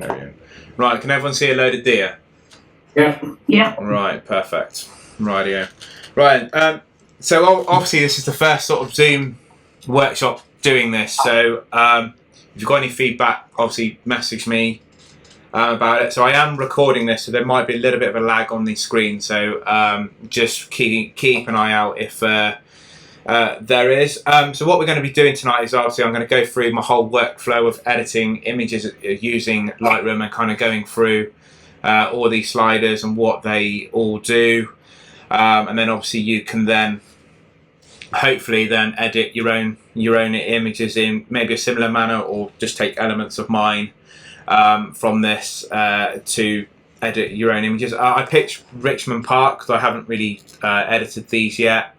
There we go. Right, can everyone see a load of deer? Yeah. Yeah. Right, perfect. Rightio. Right, so obviously this is the first sort of Zoom workshop doing this, so if you've got any feedback, obviously message me about it. So I am recording this, so there might be a little bit of a lag on the screen, so just keep an eye out if there is. So what we're going to be doing tonight is obviously I'm going to go through my whole workflow of editing images using Lightroom and kind of going through all these sliders and what they all do, and then obviously you can then hopefully then edit your own images in maybe a similar manner, or just take elements of mine from this to edit your own images. I picked Richmond Park because I haven't really edited these yet.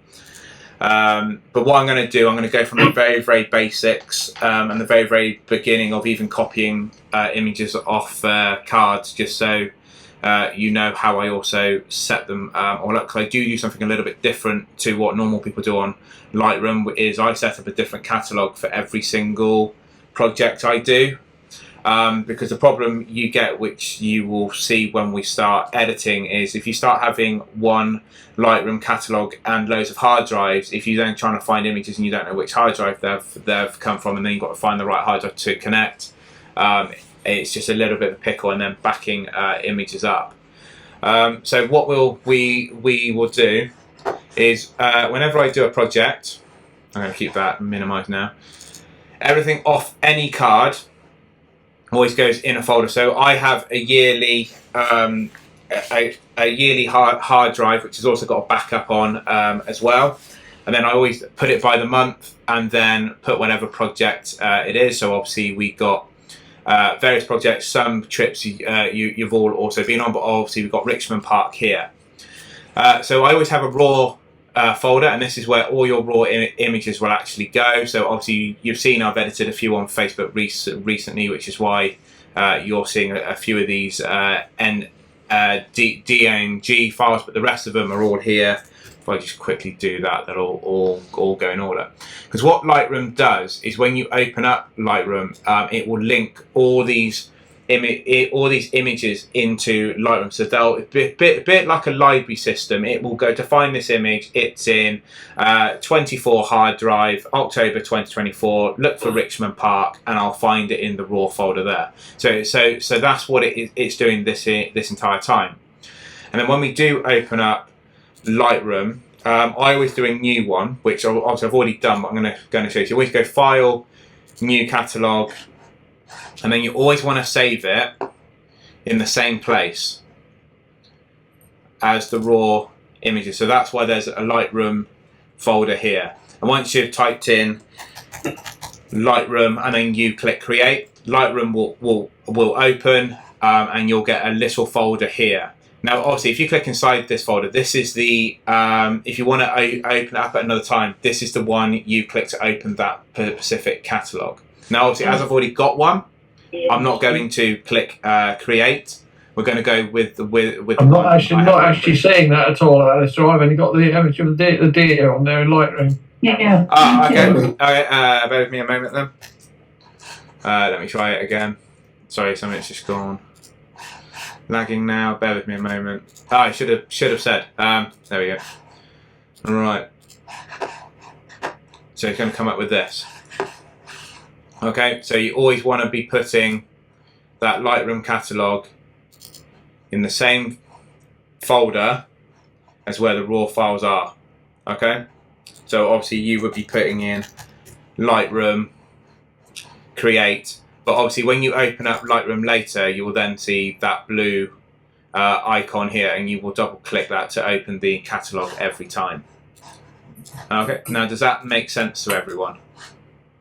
But what I'm going to do, I'm going to go from the very basics and the very beginning of even copying images off cards, just so you know how I also set them all up. Because I do something a little bit different to what normal people do on Lightroom, is I set up a different catalogue for every single project I do. Because the problem you get, which you will see when we start editing, is if you start having one Lightroom catalogue and loads of hard drives, if you're then trying to find images and you don't know which hard drive they've come from, and then you've got to find the right hard drive to connect, it's just a little bit of a pickle, and then backing images up. So what we will do is whenever I do a project, I'm going to keep that minimised now, everything off any card always goes in a folder. So I have a yearly hard drive, which has also got a backup on as well, and then I always put it by the month and then put whatever project it is. So obviously we got various projects, some trips you've all also been on, but obviously we've got Richmond Park here. So I always have a raw folder, and this is where all your raw images will actually go. So obviously you've seen I've edited a few on Facebook recently, which is why you're seeing a few of these DNG files, but the rest of them are all here. If I just quickly do that, they'll all go in order. Because what Lightroom does is when you open up Lightroom, it will link all these images into Lightroom. So they'll a bit like a library system. It will go to find this image. It's in 24 hard drive, October 2024. Look for Richmond Park, and I'll find it in the raw folder there. So that's what it's doing this entire time. And then when we do open up Lightroom, I always do a new one, which obviously I've already done, but I'm going to show you. So you always go File, New Catalogue, and then you always want to save it in the same place as the raw images. So that's why there's a Lightroom folder here. And once you've typed in Lightroom and then you click Create, Lightroom will open, and you'll get a little folder here. Now obviously if you click inside this folder, this is the, if you want to open it up at another time, this is the one you click to open that specific catalogue. Now obviously as I've already got one, I'm not going to click Create. We're going to go with I'm not actually saying that at all, Alice. So I've only got the image of the deer on there in Lightroom. Yeah. Okay. Bear with me a moment then. Let me try it again. Sorry, something's just gone. Lagging now. Bear with me a moment. I should have said. There we go. All right. So it's going to come up with this. Okay, so you always want to be putting that Lightroom catalogue in the same folder as where the raw files are. Okay, so obviously you would be putting in Lightroom, Create, but obviously when you open up Lightroom later, you will then see that blue icon here, and you will double click that to open the catalogue every time. Okay, now does that make sense to everyone?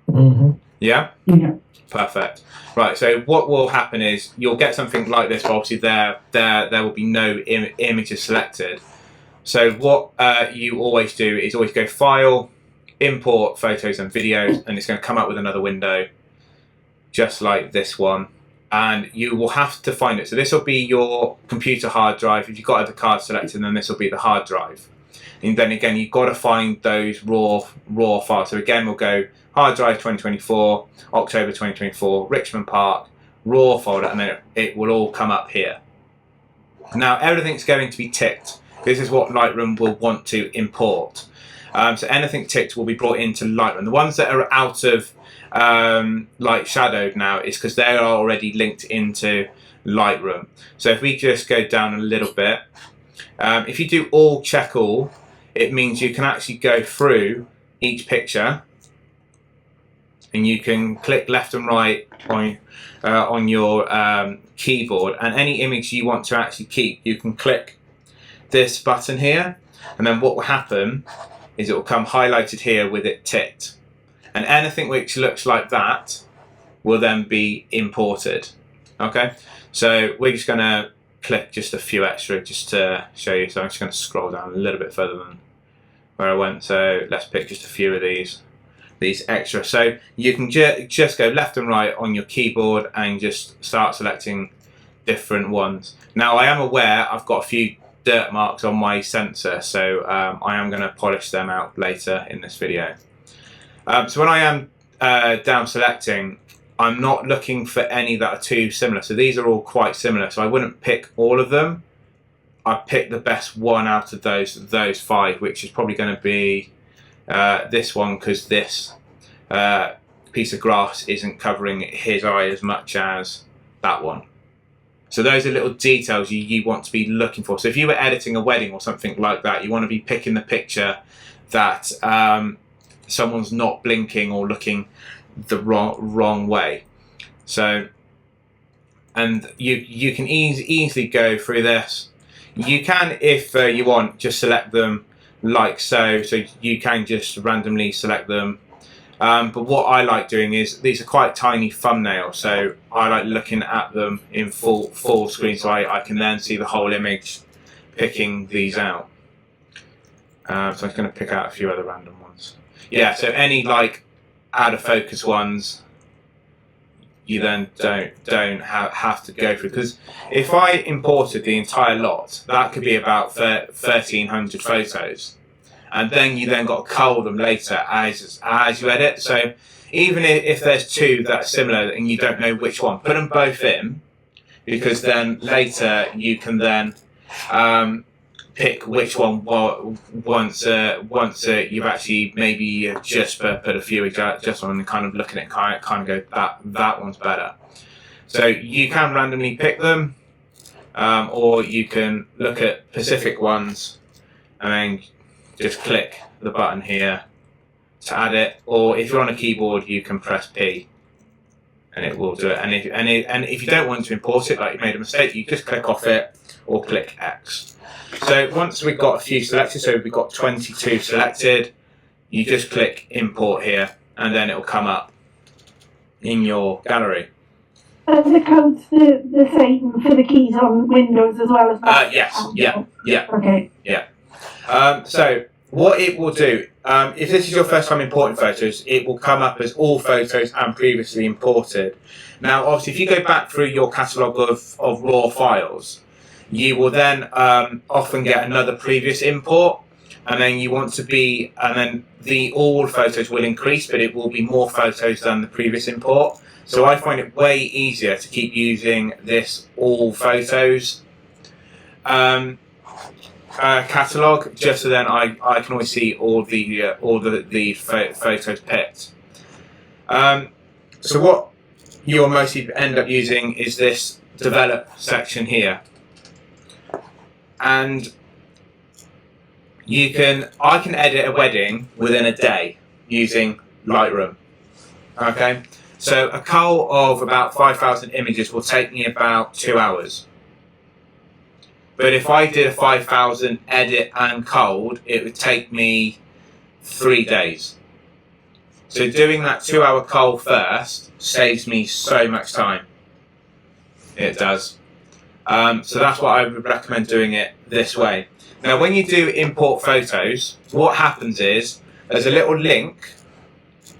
Mm-hmm. Yeah? Yeah. Perfect. Right, so what will happen is you'll get something like this, but obviously there will be no images selected. So what you always do is always go File, Import Photos and Videos, and it's going to come up with another window just like this one, and you will have to find it. So this will be your computer hard drive. If you've got other cards selected, then this will be the hard drive. And then again, you've got to find those raw files. So again, we'll go hard drive 2024, October 2024, Richmond Park, raw folder, and then it will all come up here. Now everything's going to be ticked. This is what Lightroom will want to import. So anything ticked will be brought into Lightroom. The ones that are out of light shadowed now is because they are already linked into Lightroom. So if we just go down a little bit, if you do all check all, it means you can actually go through each picture and you can click left and right on your keyboard, and any image you want to actually keep, you can click this button here, and then what will happen is it will come highlighted here with it ticked, and anything which looks like that will then be imported. Okay, so we're just going to click just a few extra just to show you. So I'm just going to scroll down a little bit further than where I went. So let's pick just a few of these extra. So you can just go left and right on your keyboard and just start selecting different ones. Now I am aware I've got a few dirt marks on my sensor, so I am going to polish them out later in this video. So when I am down selecting, I'm not looking for any that are too similar. So these are all quite similar, so I wouldn't pick all of them. I pick the best one out of those 5, which is probably going to be this one, because this piece of grass isn't covering his eye as much as that one. So those are little details you want to be looking for. So if you were editing a wedding or something like that, you want to be picking the picture that someone's not blinking or looking the wrong way. So, and you can easily go through this. You can, if you want, just select them like so. So you can just randomly select them. But what I like doing is, these are quite tiny thumbnails, so I like looking at them in full screen, so I can then see the whole image, picking these out. So I'm just going to pick out a few other random ones. Yeah, so any like out of focus ones, you then don't have to go through, because if I imported the entire lot, that could be about 1,300 photos. And then you got to cull them later as you edit. So even if there's 2 that are similar and you don't know which one, put them both in, because then later you can then pick which one once you've actually maybe just put a few just on and kind of look at it, kind of go that one's better. So you can randomly pick them, or you can look at specific ones and then just click the button here to add it, or if you're on a keyboard you can press P and it will do it. And if you don't want to import it, like you made a mistake, you just click off it or click X. So once we've got a few selected, so we've got 22 selected, you just click import here and then it will come up in your gallery. The code's the same for the keys on Windows as well as Mac? Yes, yeah. Okay. Yeah. So what it will do, if this is your first time importing photos, it will come up as all photos and previously imported. Now obviously if you go back through your catalogue of raw files, you will then often get another previous import, and then you want to be, and then the all photos will increase, but it will be more photos than the previous import. So I find it way easier to keep using this all photos catalog, just so then I can always see all the photos picked. So what you'll mostly end up using is this develop section here, and I can edit a wedding within a day using Lightroom. Okay, so a cull of about 5,000 images will take me about 2 hours. But if I did a 5,000 edit and culled, it would take me 3 days. So doing that 2 hour cull first saves me so much time. It does. So that's why I would recommend doing it this way. Now when you do import photos, what happens is there's a little link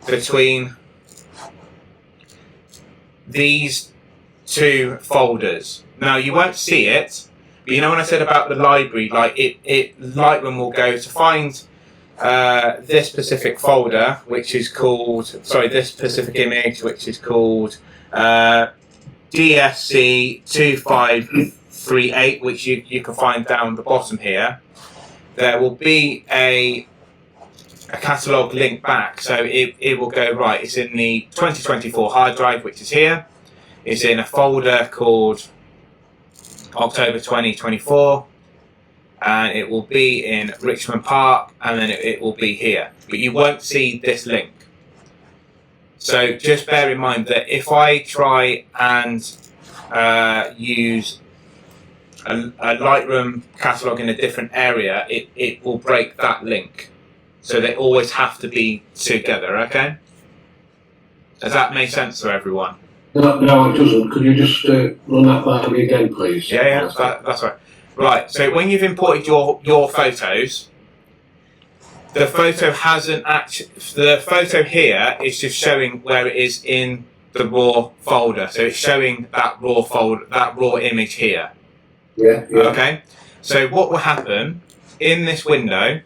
between these 2 folders. Now you won't see it, but you know when I said about the library, like Lightroom will go to find this specific folder, which is called, sorry, this specific image, which is called DSC 2538, which you can find down the bottom here, there will be a catalogue link back. So it will go, right, it's in the 2024 hard drive, which is here. It's in a folder called October 2024, and it will be in Richmond Park, and then it will be here. But you won't see this link. So just bear in mind that if I try and use a Lightroom catalogue in a different area, it will break that link. So they always have to be together, okay? Does that make sense to everyone? No, it doesn't. Could you just run that by me again, please? Yeah, that's right. Right, so when you've imported your photos, the photo hasn't actually. The photo here is just showing where it is in the raw folder. So it's showing that raw folder, that raw image here. Yeah. Okay. So what will happen in this window?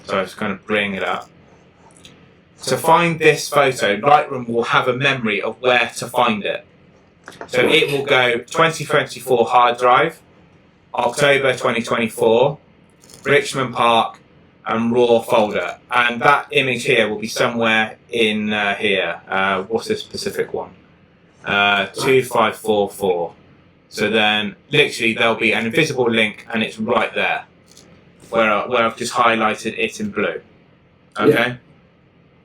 So I was going to bring it up. To find this photo, Lightroom will have a memory of where to find it. So it will go 2024 hard drive, October 2024, Richmond Park, and raw folder, and that image here will be somewhere in here. What's this specific one? 2544. So then literally there'll be an invisible link, and it's right there where I've just highlighted it in blue. Okay. Yeah.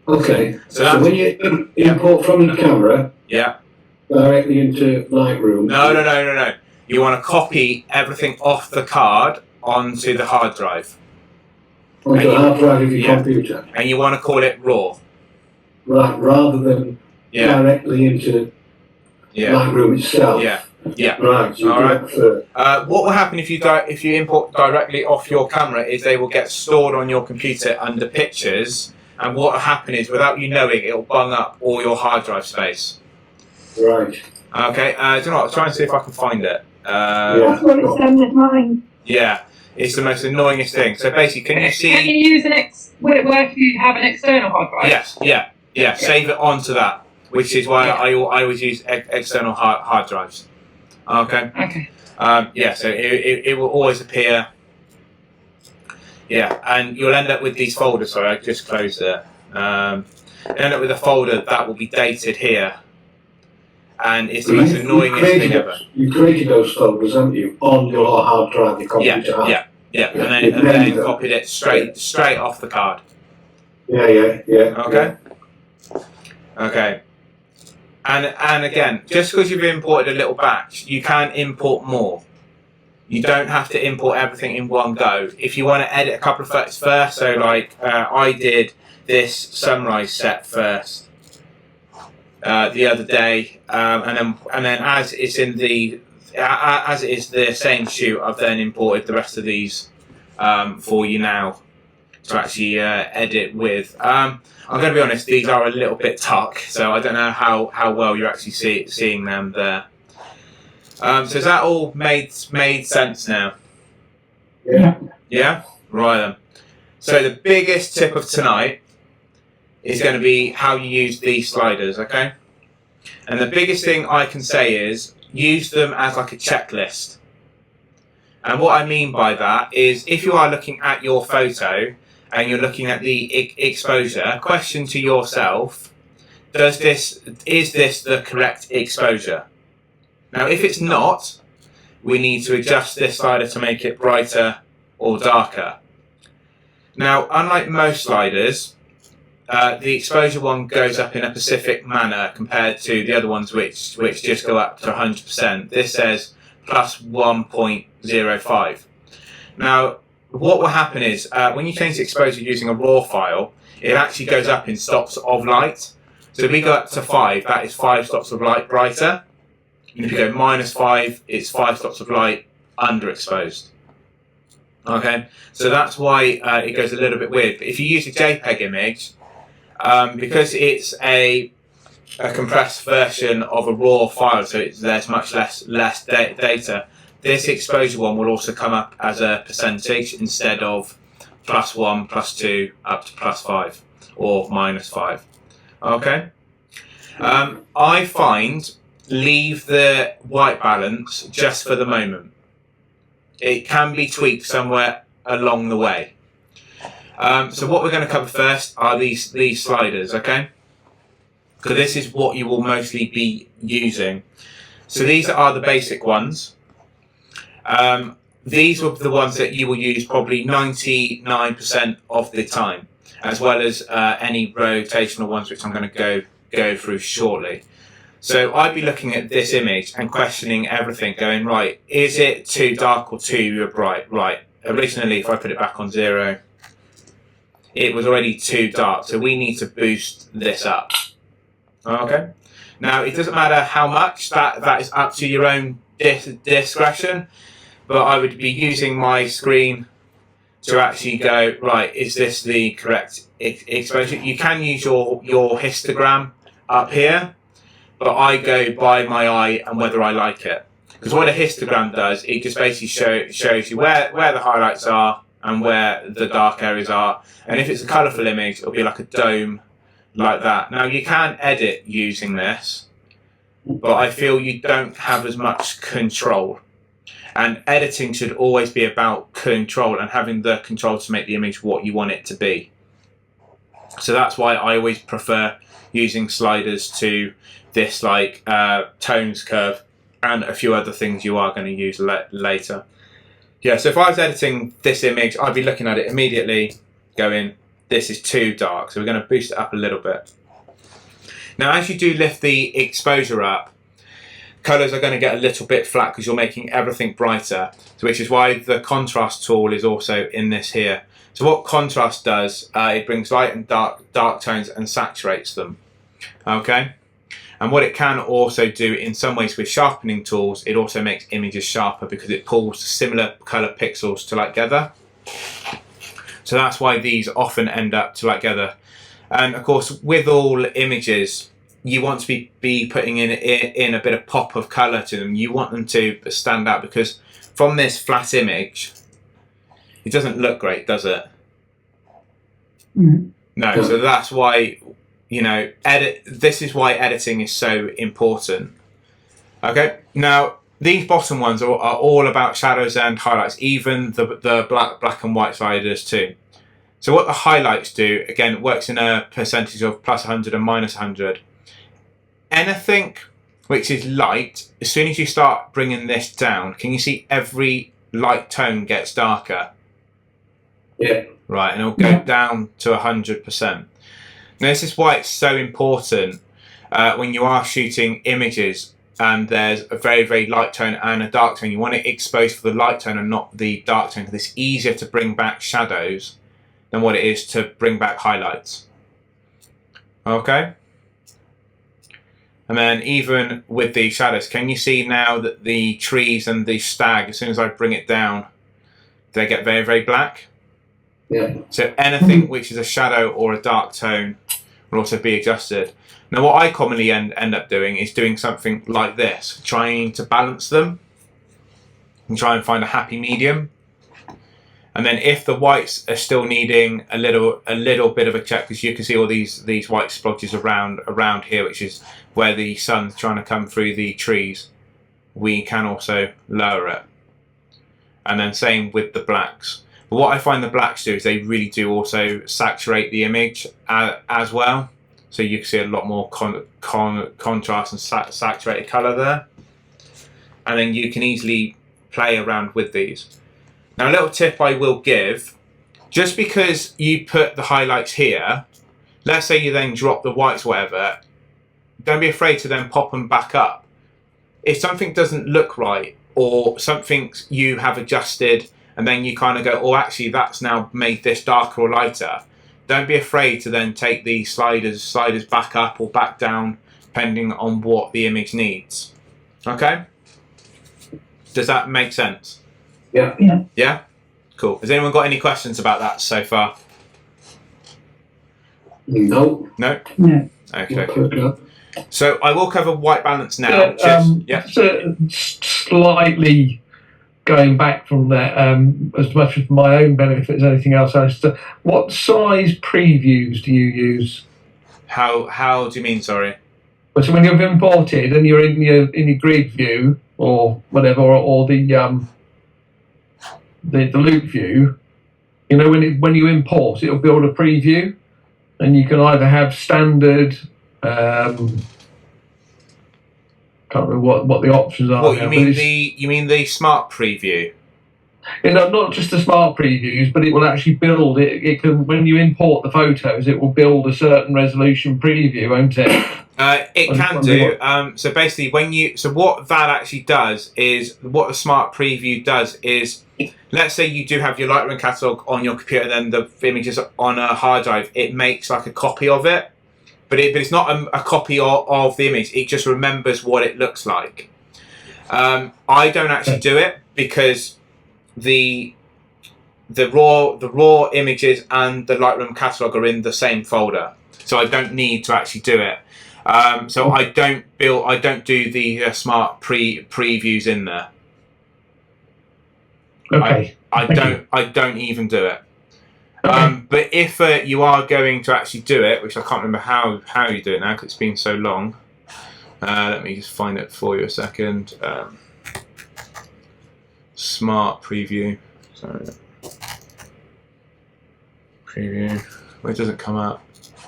Okay. So when you import from the camera, yeah, directly into Lightroom. No. You want to copy everything off the card onto the hard drive. Onto the hard drive of your computer. And you want to call it raw. Right, rather than directly into Lightroom itself. Yeah. Right. So all right. What will happen if you import directly off your camera is they will get stored on your computer under pictures, and what will happen is without you knowing, it will bung up all your hard drive space. Right. Okay. Do you know what? I'll try and see if I can find it. That's what it's done with mine. Yeah. It's the most annoyingest thing. So basically, can you see? Can you use would it work if you have an external hard drive? Yes. Yeah. Save it onto that, which is why I always use external hard drives. Okay. Okay. So it will always appear. Yeah, and you'll end up with these folders. Sorry, I just closed it. End up with a folder that will be dated here, and it's the most annoyingest thing ever. You created those folders, haven't you, on your hard drive, your computer? Yeah. And then copied it straight off the card. Yeah. Okay. Okay. And again, just because you've imported a little batch, you can import more. You don't have to import everything in one go. If you want to edit a couple of photos first, so like I did this sunrise set first the other day, and then as it's as it is the same shoot, I've then imported the rest of these for you now to actually edit with. I'm going to be honest; these are a little bit dark, so I don't know how well you're actually seeing them there. So has that all made sense now? Yeah. Yeah? Right then. So the biggest tip of tonight is going to be how you use these sliders, okay? And the biggest thing I can say is use them as like a checklist. And what I mean by that is if you are looking at your photo and you're looking at the exposure, question to yourself, is this the correct exposure? Now, if it's not, we need to adjust this slider to make it brighter or darker. Now, unlike most sliders, the exposure one goes up in a specific manner compared to the other ones which just go up to 100%. This says plus 1.05. Now, what will happen is when you change the exposure using a raw file, it actually goes up in stops of light. So if we go up to 5, that is 5 stops of light brighter. And if you go -5, it's 5 stops of light underexposed. Okay, so that's why it goes a little bit weird. But if you use a JPEG image, because it's a compressed version of a raw file, so there's much less data, this exposure one will also come up as a percentage instead of +1, +2, up to +5 or -5. Okay, I find leave the white balance just for the moment. It can be tweaked somewhere along the way. So what we're going to cover first are these sliders, okay? Because this is what you will mostly be using. So these are the basic ones. These are the ones that you will use probably 99% of the time, as well as any rotational ones, which I'm going to go through shortly. So I'd be looking at this image and questioning everything, going, right, is it too dark or too bright? Right, originally, if I put it back on 0, it was already too dark, so we need to boost this up. Okay? Now, it doesn't matter how much, that is up to your own discretion, but I would be using my screen to actually go, right, is this the correct exposure? You can use your histogram up here, but I go by my eye and whether I like it. Because what a histogram does, it just basically shows you where the highlights are and where the dark areas are. And if it's a colourful image, it'll be like a dome like that. Now, you can edit using this, but I feel you don't have as much control. And editing should always be about control and having the control to make the image what you want it to be. So that's why I always prefer using sliders to this tones curve and a few other things you are going to use later. Yeah, so if I was editing this image, I'd be looking at it immediately going, this is too dark. So we're going to boost it up a little bit. Now, as you do lift the exposure up, colours are going to get a little bit flat because you're making everything brighter, which is why the contrast tool is also in this here. So what contrast does, it brings light and dark tones and saturates them. Okay? And what it can also do in some ways with sharpening tools, it also makes images sharper because it pulls similar colour pixels together. So that's why these often end up together. And of course, with all images, you want to be putting in a bit of pop of colour to them. You want them to stand out because from this flat image, it doesn't look great, does it? Mm. No, so that's why, this is why editing is so important. Okay, now these bottom ones are all about shadows and highlights, even the black and white sliders too. So what the highlights do, again, it works in a percentage of plus 100 and minus 100. Anything which is light, as soon as you start bringing this down, can you see every light tone gets darker? Yeah. Right, and it'll go down to 100%. Now, this is why it's so important when you are shooting images and there's a very, very light tone and a dark tone. You want it exposed for the light tone and not the dark tone because it's easier to bring back shadows than what it is to bring back highlights. Okay? And then even with the shadows, can you see now that the trees and the stag, as soon as I bring it down, they get very, very black? Yeah. So anything which is a shadow or a dark tone will also be adjusted. Now what I commonly end up doing is doing something like this, trying to balance them and try and find a happy medium. And then if the whites are still needing a little bit of a check, because you can see all these white splotches around here, which is where the sun's trying to come through the trees, we can also lower it. And then same with the blacks. But what I find the blacks do is they really do also saturate the image as well. So you can see a lot more contrast and saturated colour there. And then you can easily play around with these. Now, a little tip I will give, just because you put the highlights here, let's say you then drop the whites, whatever, don't be afraid to then pop them back up. If something doesn't look right, or something you have adjusted, and then you kind of go, oh, actually, that's now made this darker or lighter, don't be afraid to then take the sliders back up or back down, depending on what the image needs. Okay? Does that make sense? Yeah. Yeah. Yeah? Cool. Has anyone got any questions about that so far? No. No? No. Okay. So I will cover white balance now. Slightly going back from that, as much for my own benefit as anything else, what size previews do you use? How do you mean, sorry? But so when you've imported and you're in your grid view or whatever, or the loop view, you know, when you import, it'll build a preview, and you can either have standard. Can't remember what the options are. What now, you mean the smart preview? You know, not just the smart previews, but it will actually build it. It can, when you import the photos, it will build a certain resolution preview, won't it? It can do. So basically, what that actually does is, what the smart preview does is, let's say you do have your Lightroom catalog on your computer, then the image is on a hard drive. It makes like a copy of it, but it's not a copy of the image. It just remembers what it looks like. I don't actually do it because the raw images and the Lightroom catalog are in the same folder, so I don't need to actually do it. So I don't do the smart previews in there. Okay. I don't even do it. Okay. But if you are going to actually do it, which I can't remember how you do it now because it's been so long. Let me just find it for you a second. Smart preview. Sorry. Preview. Where does it come up?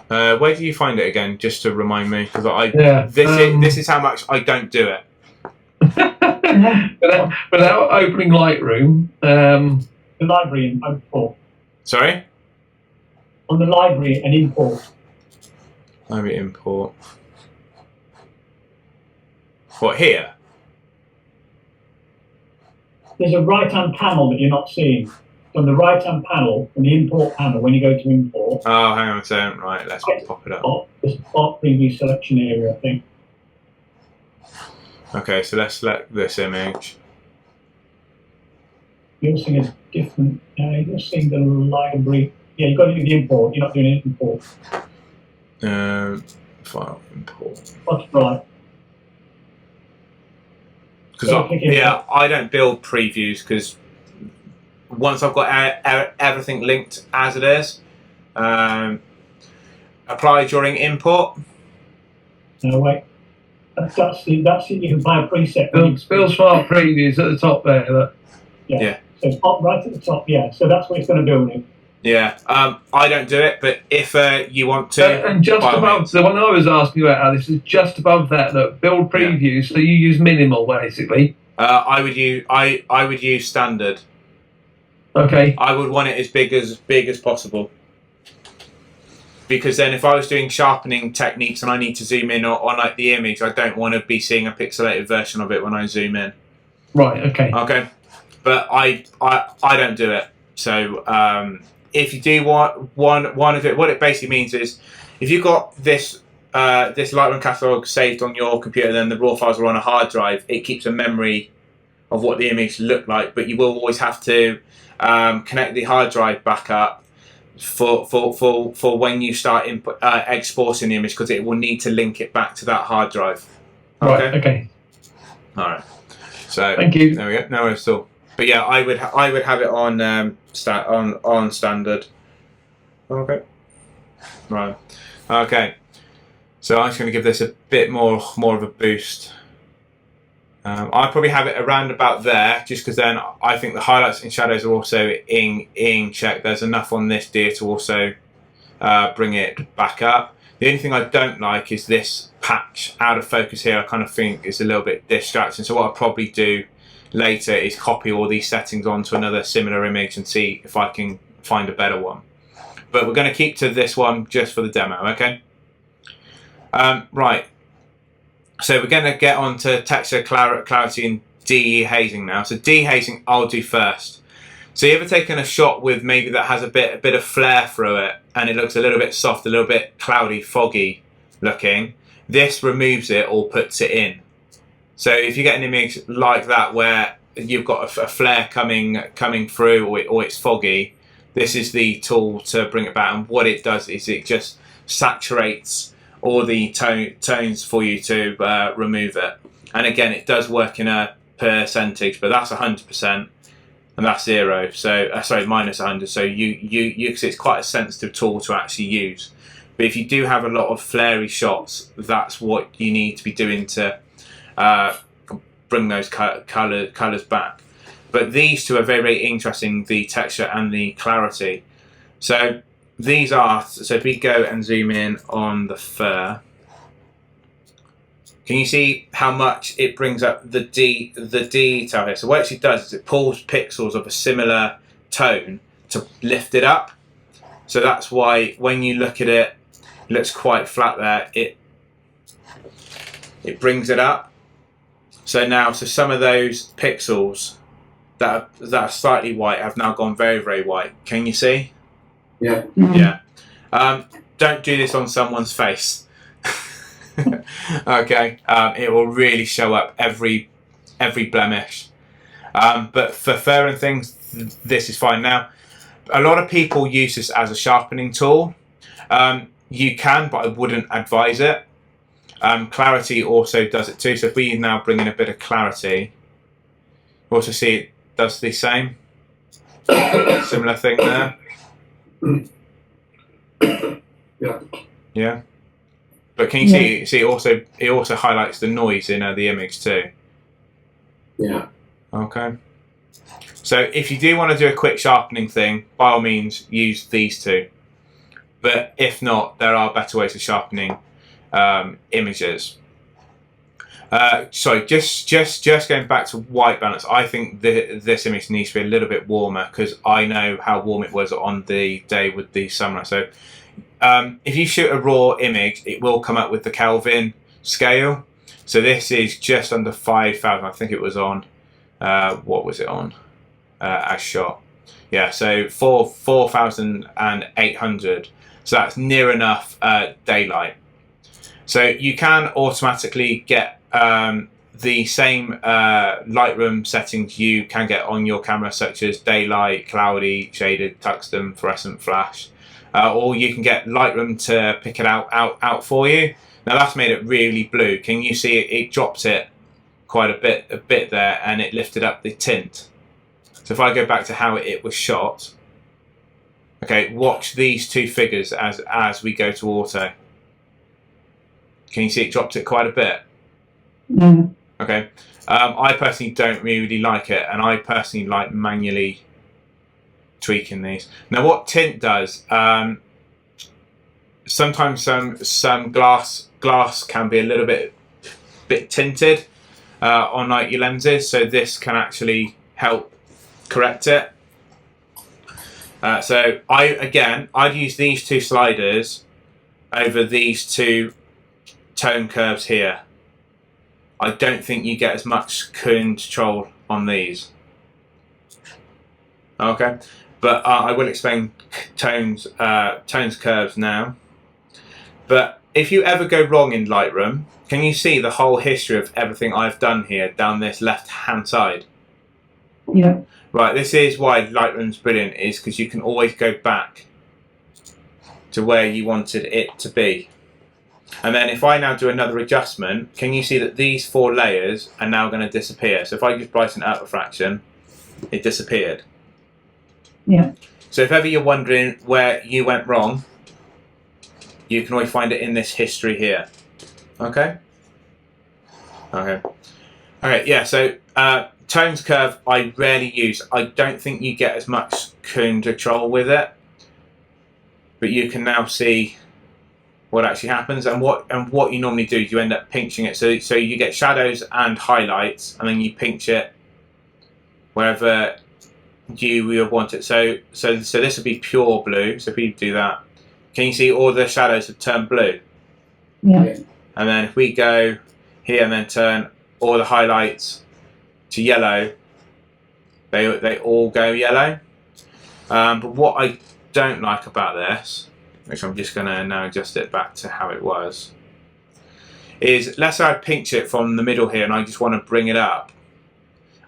Where do you find it again? Just to remind me, because this is how much I don't do it. without opening Lightroom, The library and import. Sorry? On the library and import. Library import. What, here? There's a right-hand panel that you're not seeing. On the right-hand panel, on the import panel, when you go to import. Oh, hang on a second. Right, let's pop it up. There's a spot preview selection area, I think. Okay, so let's select this image. You're seeing a different. You're seeing the library. Yeah, you've got to do the import. You're not doing an import. File import. What's right? Because I don't build previews because once I've got everything linked as it is, apply during import. No, wait. That's it. You can buy a preset. Build smart previews at the top there. Look. Yeah. So it's right at the top. Yeah. So that's what it's going to build in. Yeah. I don't do it, but if you want to, And just above the one I was asking you about, Alice, is just above that. Look, build previews. So you use minimal basically. I would use standard. Okay. I would want it as big as possible. Because then if I was doing sharpening techniques and I need to zoom in on like the image, I don't want to be seeing a pixelated version of it when I zoom in. Right, okay. Okay. But I don't do it. So if you do want one of it, what it basically means is if you've got this Lightroom catalog saved on your computer, then the raw files are on a hard drive, it keeps a memory of what the image looked like, but you will always have to connect the hard drive back up for when you start exporting the image, because it will need to link it back to that hard drive. Okay. Right. Okay. All right. So thank you. There we go. No worries at all. But yeah, I would have it on on standard. Okay. Right. Okay. So I'm just going to give this a bit more of a boost. I'll probably have it around about there, just because then I think the highlights and shadows are also in check. There's enough on this deer to also bring it back up. The only thing I don't like is this patch out of focus here. I kind of think is a little bit distracting. So what I'll probably do later is copy all these settings onto another similar image and see if I can find a better one. But we're going to keep to this one just for the demo, okay? Right. So we're going to get on to texture, clarity and de-hazing now. So de-hazing I'll do first. So you ever taken a shot with maybe that has a bit of flare through it and it looks a little bit soft, a little bit cloudy, foggy looking? This removes it or puts it in. So if you get an image like that where you've got a flare coming through or it's foggy, this is the tool to bring it back. And what it does is it just saturates all the tones for you to remove it. And again, it does work in a percentage, but that's 100% and that's 0. So sorry, minus 100. So you it's quite a sensitive tool to actually use. But if you do have a lot of flary shots, that's what you need to be doing to bring those colours back. But these two are very, very interesting, the texture and the clarity. So these are, so if we go and zoom in on the fur, can you see how much it brings up the detail here? So what it actually does is it pulls pixels of a similar tone to lift it up. So that's why when you look at it, it looks quite flat there. It brings it up. So now, so some of those pixels that are slightly white have now gone very, very white. Can you see? Yeah. Yeah. Don't do this on someone's face. Okay. It will really show up every blemish. But for fur and things, this is fine. Now, a lot of people use this as a sharpening tool. You can, but I wouldn't advise it. Clarity also does it too. So if we now bring in a bit of clarity, also see it does the same. Similar thing there. Yeah. Yeah. But can you see it also highlights the noise in the image too. Yeah. Okay. So if you do want to do a quick sharpening thing, by all means use these two. But if not, there are better ways of sharpening images. Sorry, just going back to white balance. I think this image needs to be a little bit warmer because I know how warm it was on the day with the sunrise. So if you shoot a raw image, it will come up with the Kelvin scale. So this is just under 5,000. I think it was on. What was it on? As shot. Yeah, so 4,800. So that's near enough daylight. So you can automatically get the same Lightroom settings you can get on your camera, such as daylight, cloudy, shaded, tungsten, fluorescent, flash, or you can get Lightroom to pick it out for you. Now that's made it really blue. Can you see it drops it quite a bit there, and it lifted up the tint. So if I go back to how it was shot, okay, watch these two figures as we go to auto. Can you see it dropped it quite a bit? Mm. Okay. I personally don't really like it, and I personally like manually tweaking these. Now what tint does, sometimes some glass can be a little bit tinted on like your lenses, so this can actually help correct it. So I'd use these two sliders over these two tone curves here. I don't think you get as much control on these. Okay, but I will explain tones curves now. But if you ever go wrong in Lightroom, can you see the whole history of everything I've done here down this left hand side? Yeah. Right, this is why Lightroom's brilliant, is because you can always go back to where you wanted it to be. And then if I now do another adjustment, can you see that these 4 layers are now going to disappear? So if I just brighten up a fraction, it disappeared. Yeah. So if ever you're wondering where you went wrong, you can always find it in this history here. Okay? Okay. Okay, yeah, so tones curve I rarely use. I don't think you get as much control with it. But you can now see what actually happens, and what you normally do is you end up pinching it. So you get shadows and highlights, and then you pinch it wherever you want it. So this would be pure blue. So if we do that, can you see all the shadows have turned blue? Yeah. And then if we go here and then turn all the highlights to yellow, they all go yellow. But what I don't like about this, which I'm just going to now adjust it back to how it was, is let's say I pinch it from the middle here and I just want to bring it up.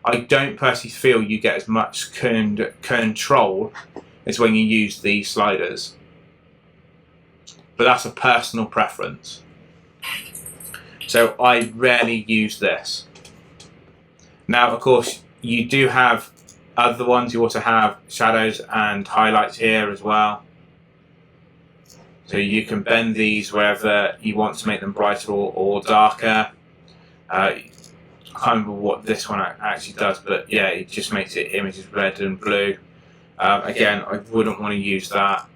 I don't personally feel you get as much control as when you use these sliders. But that's a personal preference. So I rarely use this. Now, of course, you do have other ones. You also have shadows and highlights here as well. So you can bend these wherever you want to make them brighter or darker. I can't remember what this one actually does, but yeah, it just makes it images red and blue. Again, I wouldn't want to use that.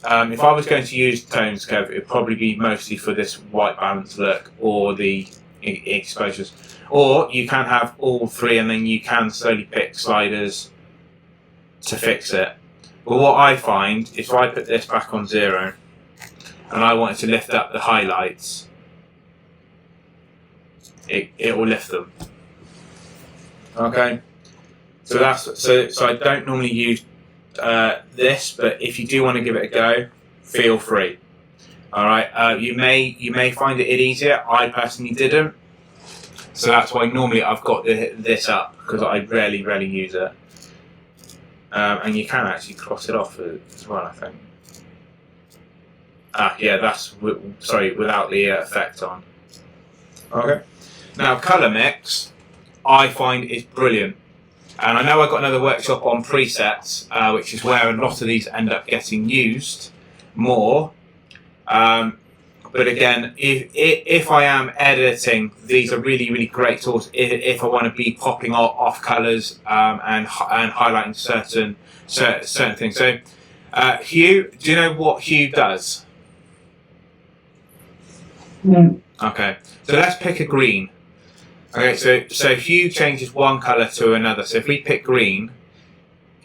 If I was going to use tones curve, it would probably be mostly for this white balance look or the exposures. Or you can have all three and then you can slowly pick sliders to fix it. But what I find is if I put this back on 0 and I wanted to lift up the highlights, it will lift them. Okay, so I don't normally use this, but if you do want to give it a go, feel free. All right, you may find it easier. I personally didn't, so that's why normally I've got this up because I rarely use it. And you can actually cross it off as well, I think. Yeah, that's without the effect on. Okay. Now, colour mix, I find is brilliant. And I know I've got another workshop on presets, which is where a lot of these end up getting used more. But again, if I am editing, these are really great tools if I want to be popping off colours and highlighting certain things. So, hue, do you know what hue does? No. Okay, so let's pick a green. Okay, so hue changes one colour to another. So if we pick green,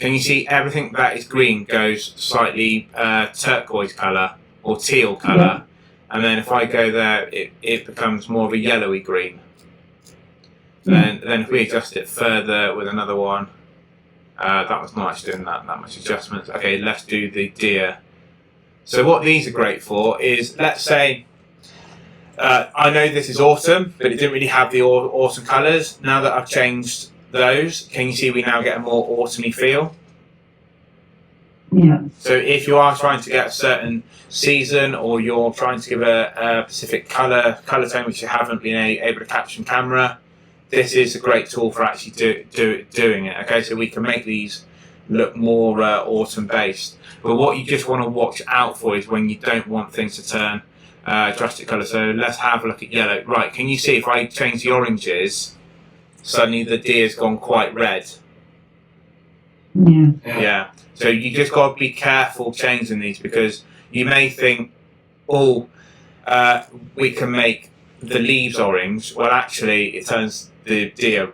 can you see everything that is green goes slightly turquoise colour or teal colour? Yeah. And then if I go there, it becomes more of a yellowy green. Then if we adjust it further with another one, that was not actually doing that much adjustments. Okay, let's do the deer. So what these are great for is, let's say, I know this is autumn, but it didn't really have the autumn colours. Now that I've changed those, can you see we now get a more autumny feel? Yeah. So if you are trying to get a certain season, or you're trying to give a specific colour tone which you haven't been able to capture in camera, this is a great tool for actually doing it. Okay, so we can make these look more autumn based. But what you just want to watch out for is when you don't want things to turn drastic colour. So let's have a look at yellow. Right, can you see if I change the oranges, suddenly the deer's gone quite red. Yeah. So you just got to be careful changing these, because you may think, oh, we can make the leaves orange. Well, actually, it turns the deer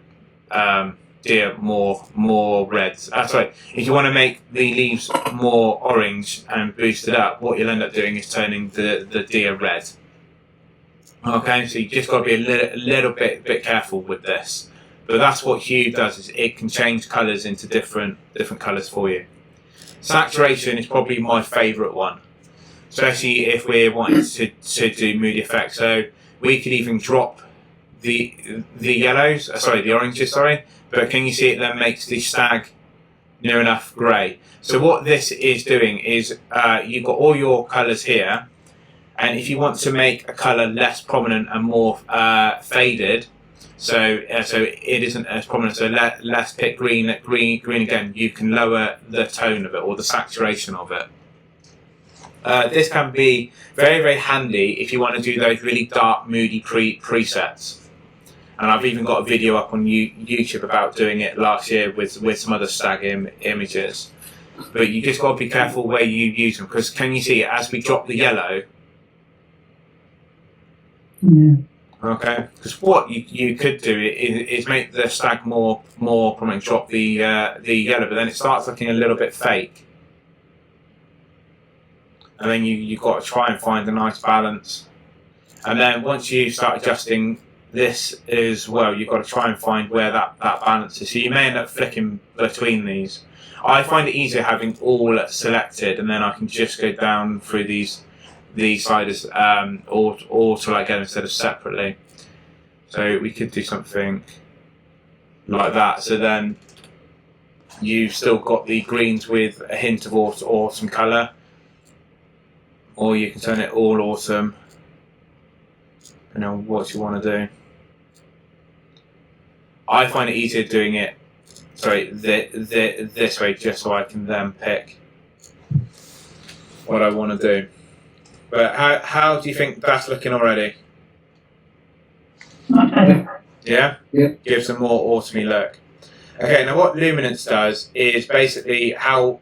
more red. Sorry, if you want to make the leaves more orange and boost it up, what you'll end up doing is turning the deer red. Okay, so you just got to be a little bit careful with this. But that's what hue does, is it can change colours into different colours for you. Saturation is probably my favourite one, especially if we're wanting to do moody effects. So we could even drop the yellows, the oranges, but can you see it then makes the stag near enough grey? So what this is doing is you've got all your colours here, and if you want to make a colour less prominent and more faded, so it isn't as prominent, so let's pick green again, you can lower the tone of it or the saturation of it. This can be very handy if you want to do those really dark, moody presets. And I've even got a video up on YouTube about doing it last year with some other stag images. But you just got to be careful where you use them, because can you see as we drop the yellow? Yeah. Okay, because what you could do is make the stag more prominent, drop the yellow, but then it starts looking a little bit fake. And then you've got to try and find a nice balance. And then once you start adjusting this as well, you've got to try and find where that balance is. So you may end up flicking between these. I find it easier having all selected, and then I can just go down through these sliders or to like get instead of separately. So we could do something like that. So then you've still got the greens with a hint of autumn colour, or you can turn it all autumn, depending on what you want to do. I find it easier doing it this way, just so I can then pick what I want to do. But how do you think that's looking already? Not better. Yeah? Yeah. Gives a more autumny look. Okay, now what luminance does is basically how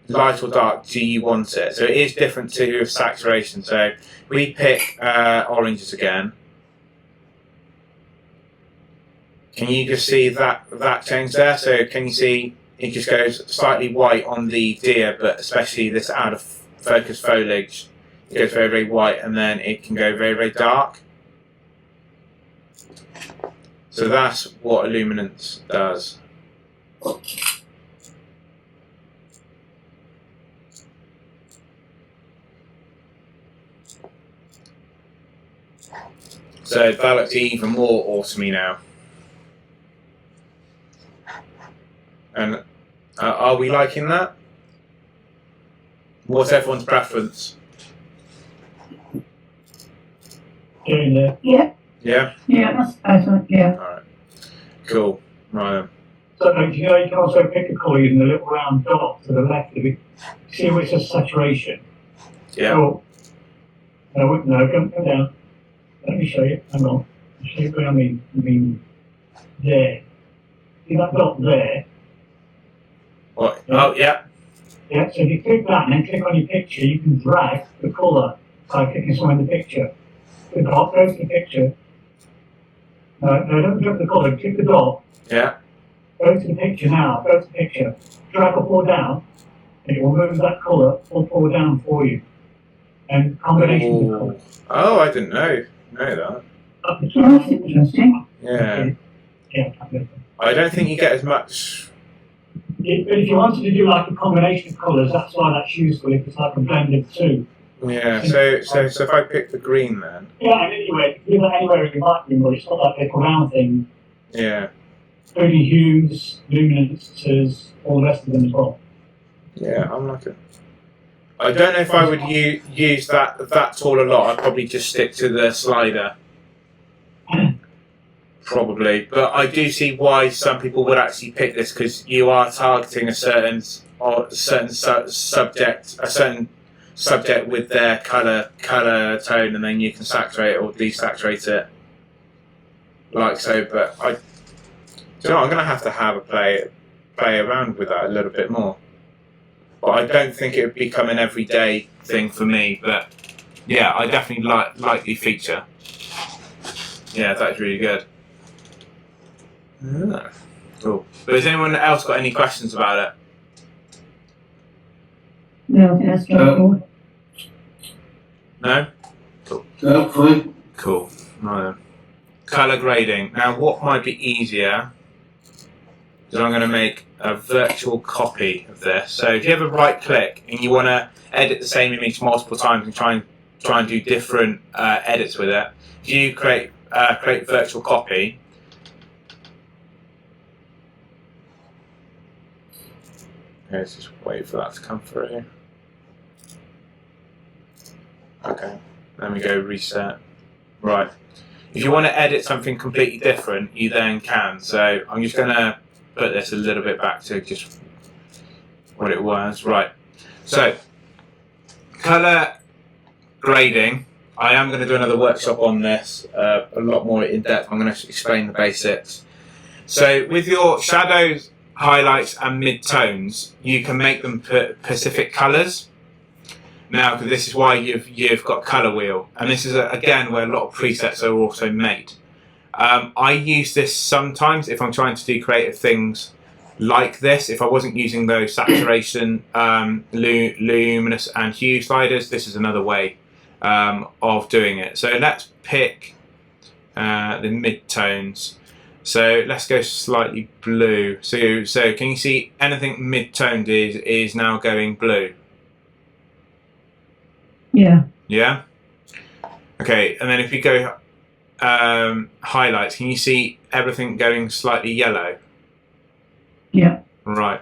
light or dark do you want it. So it is different to saturation. So we pick oranges again. Can you just see that change there? So can you see it just goes slightly white on the deer, but especially this out of focus foliage, it goes very, very white, and then it can go very, very dark. So that's what illuminance does. So that looks even more autumny now. And are we liking that? What's everyone's preference? Doing there. Yeah, Yeah? yeah, that's better. Yeah. Alright. Cool. Right. So you know, you can also pick a colour using the little round dot to the left of it. See where it says saturation? Yeah. Oh, no, come down. Let me show you. Hang on. I'll show you what I mean. I mean, there. See that dot there? What? Oh, yeah. Yeah, so if you click that and then click on your picture, you can drag the colour by clicking somewhere in the picture. The dot, go to the picture. No, don't click the colour, click the dot. Yeah. Go to the picture now, go to the picture. Drag up or down, and it will move that colour up or down for you. And combinations of colours. Oh, I didn't know that. Up the Well, top. that's interesting. Yeah. Yeah. I don't think you get as much. If you wanted to do like a combination of colours, that's why that's useful. If it's like a blend of two. Yeah. So if I pick the green then. Yeah, and anyway, do that anywhere in your Lightroom, but it's not that little round thing. Yeah. Including hues, luminances, all the rest of them as well. Yeah, I'm liking. I don't know if I would use that tool a lot. I'd probably just stick to the slider. Probably, but I do see why some people would actually pick this, because you are targeting a certain subject with their color tone, and then you can saturate it or desaturate it like so. But I'm going to have a play around with that a little bit more. But I don't think it would become an everyday thing for me. But yeah, I definitely like the feature. Yeah, that's really good. Ah, cool. But has anyone else got any questions about it? No, I think that's straightforward. No? Yeah, fine. Cool. Right then. Colour grading. Now, what might be easier is I'm going to make a virtual copy of this. So if you have a right click and you want to edit the same image multiple times and try and do different edits with it, if you create virtual copy. Okay, let's just wait for that to come through. Okay, then we go reset. Right. If you want to edit something completely different, you then can. So I'm just going to put this a little bit back to just what it was. Right. So, colour grading. I am going to do another workshop on this, a lot more in depth. I'm going to explain the basics. So with your shadows, highlights and mid-tones, you can make them specific colours. Now, because this is why you've got colour wheel, and this is again where a lot of presets are also made. I use this sometimes if I'm trying to do creative things like this. If I wasn't using those saturation, luminous and hue sliders, this is another way of doing it. So let's pick the mid-tones. So let's go slightly blue. So can you see anything mid-toned is now going blue? Yeah. Yeah? Okay, and then if you go highlights, can you see everything going slightly yellow? Yeah. Right.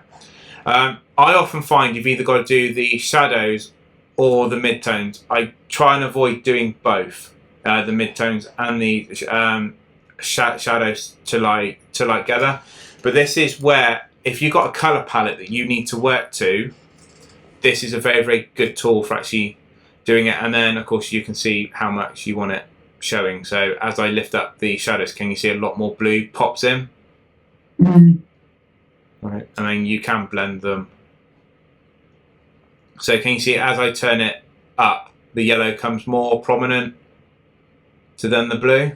I often find you've either got to do the shadows or the mid-tones. I try and avoid doing both, the mid-tones and the shadows together. But this is where, if you've got a colour palette that you need to work to, this is a very, very good tool for actually doing it, and then of course you can see how much you want it showing. So as I lift up the shadows, can you see a lot more blue pops in? Right, and then you can blend them. So can you see as I turn it up, the yellow comes more prominent to then the blue?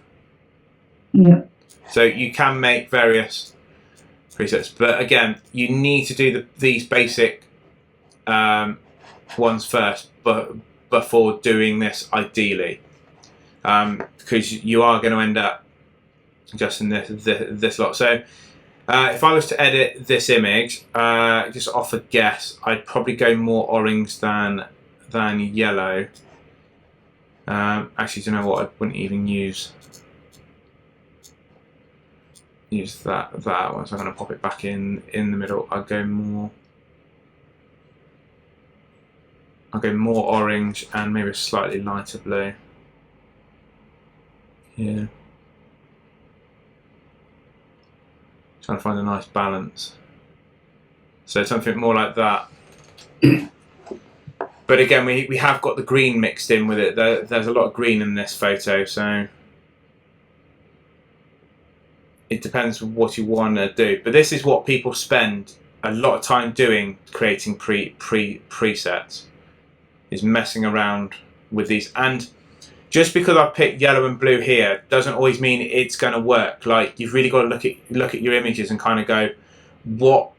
Yeah. So you can make various presets, but again, you need to do these basic ones first, but before doing this, ideally, because you are going to end up just in this lot. So if I was to edit this image, just off a guess, I'd probably go more orange than yellow. Actually, do you know what? I wouldn't even use that one. So I'm going to pop it back in the middle. I'll go more orange and maybe a slightly lighter blue. Yeah. Trying to find a nice balance. So something more like that. But again, we have got the green mixed in with it. There's a lot of green in this photo, so it depends on what you want to do. But this is what people spend a lot of time doing, creating presets, is messing around with these. And just because I picked yellow and blue here doesn't always mean it's going to work. Like, you've really got to look at your images and kind of go, what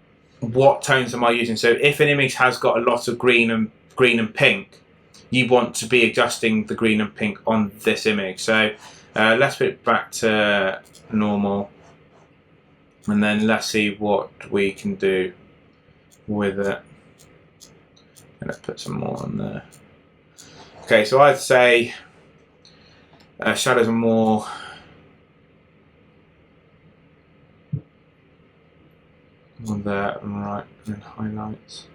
tones am I using? So if an image has got a lot of green and pink, you want to be adjusting the green and pink on this image. So let's put it back to normal, and then let's see what we can do with it. And let's put some more on there. Okay, so I'd say shadows are more on there, and right, and then highlights.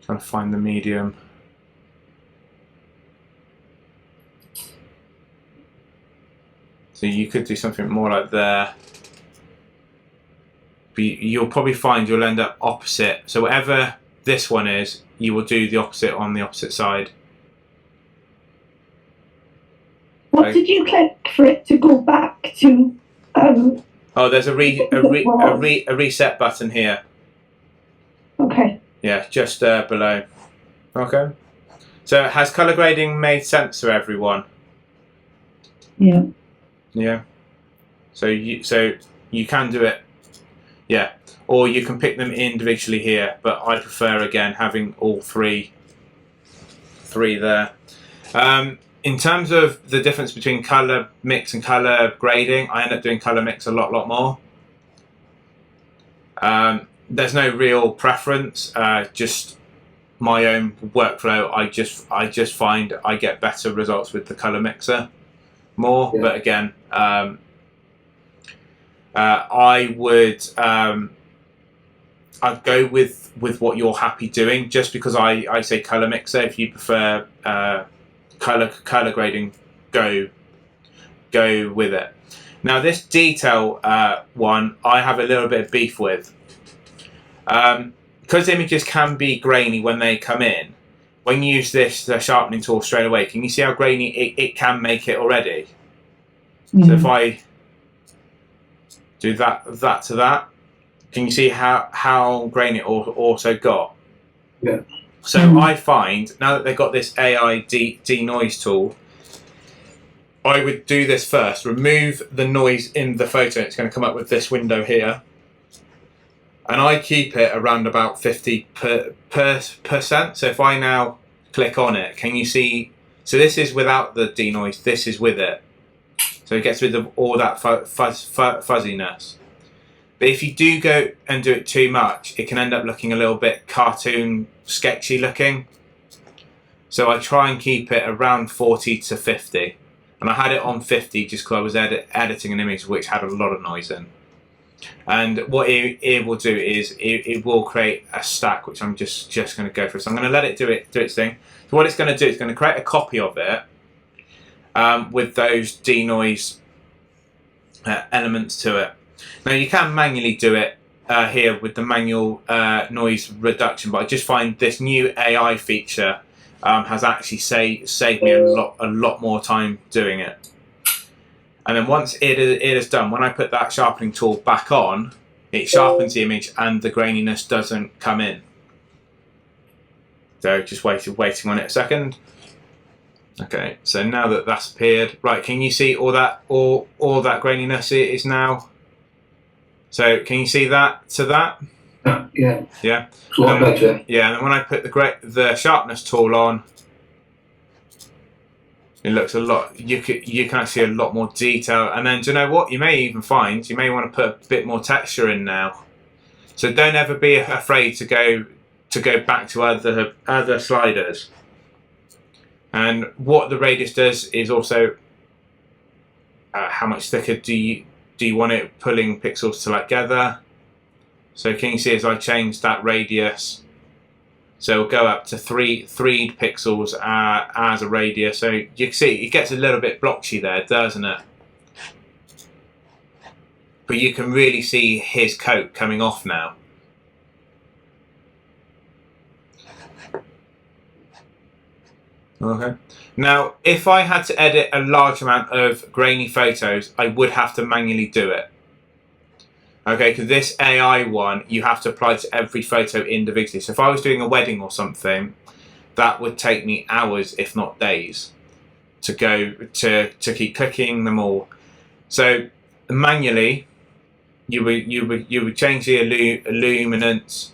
Trying to find the medium. So you could do something more like there. But you'll probably find you'll end up opposite. So whatever this one is, you will do the opposite on the opposite side. What did you click for it to go back to? Oh, there's a reset button here. Okay. Yeah, just below. Okay. So has color grading made sense to everyone? Yeah. Yeah. So you can do it. Yeah. Or you can pick them individually here, but I prefer again having all three there. In terms of the difference between color mix and color grading, I end up doing color mix a lot more. There's no real preference, just my own workflow. I just find I get better results with the color mixer more. Yeah. But again, I would I'd go with what you're happy doing. Just because I say color mixer, if you prefer color grading, go with it. Now this detail one, I have a little bit of beef with. Because images can be grainy when they come in, when you use this sharpening tool straight away, can you see how grainy it can make it already? So if I do that to that, can you see how grainy it also got? Yeah. So I find, now that they've got this AI denoise tool, I would do this first, remove the noise in the photo. It's going to come up with this window here. And I keep it around about 50%. So if I now click on it, can you see? So this is without the denoise. This is with it. So it gets rid of all that fuzziness. But if you do go and do it too much, it can end up looking a little bit cartoon sketchy looking. So I try and keep it around 40 to 50. And I had it on 50 just because I was editing an image which had a lot of noise in. And what it will do is it will create a stack, which I'm just going to go through. So I'm going to let it do its thing. So what it's going to do is going to create a copy of it with those denoise elements to it. Now you can manually do it here with the manual noise reduction, but I just find this new AI feature has actually saved me a lot more time doing it. And then once it is done, when I put that sharpening tool back on, it sharpens the image and the graininess doesn't come in. So just waiting on it a second. Okay, so now that that's appeared, right? Can you see all that graininess is now? So can you see that to that? Yeah. Yeah. It's a lot better. Yeah, and then when I put the sharpness tool on, it looks a lot. You can see a lot more detail. And then do you know what? You may even find you may want to put a bit more texture in now. So don't ever be afraid to go back to other sliders. And what the radius does is also how much thicker do you want it pulling pixels together. So can you see as I change that radius, so it'll go up to three pixels as a radius. So you can see it gets a little bit blotchy there, doesn't it? But you can really see his coat coming off now. Okay. Now, if I had to edit a large amount of grainy photos, I would have to manually do it. Okay, because this AI one, you have to apply to every photo individually. So if I was doing a wedding or something, that would take me hours, if not days, to keep clicking them all. So manually, you would change the illuminance.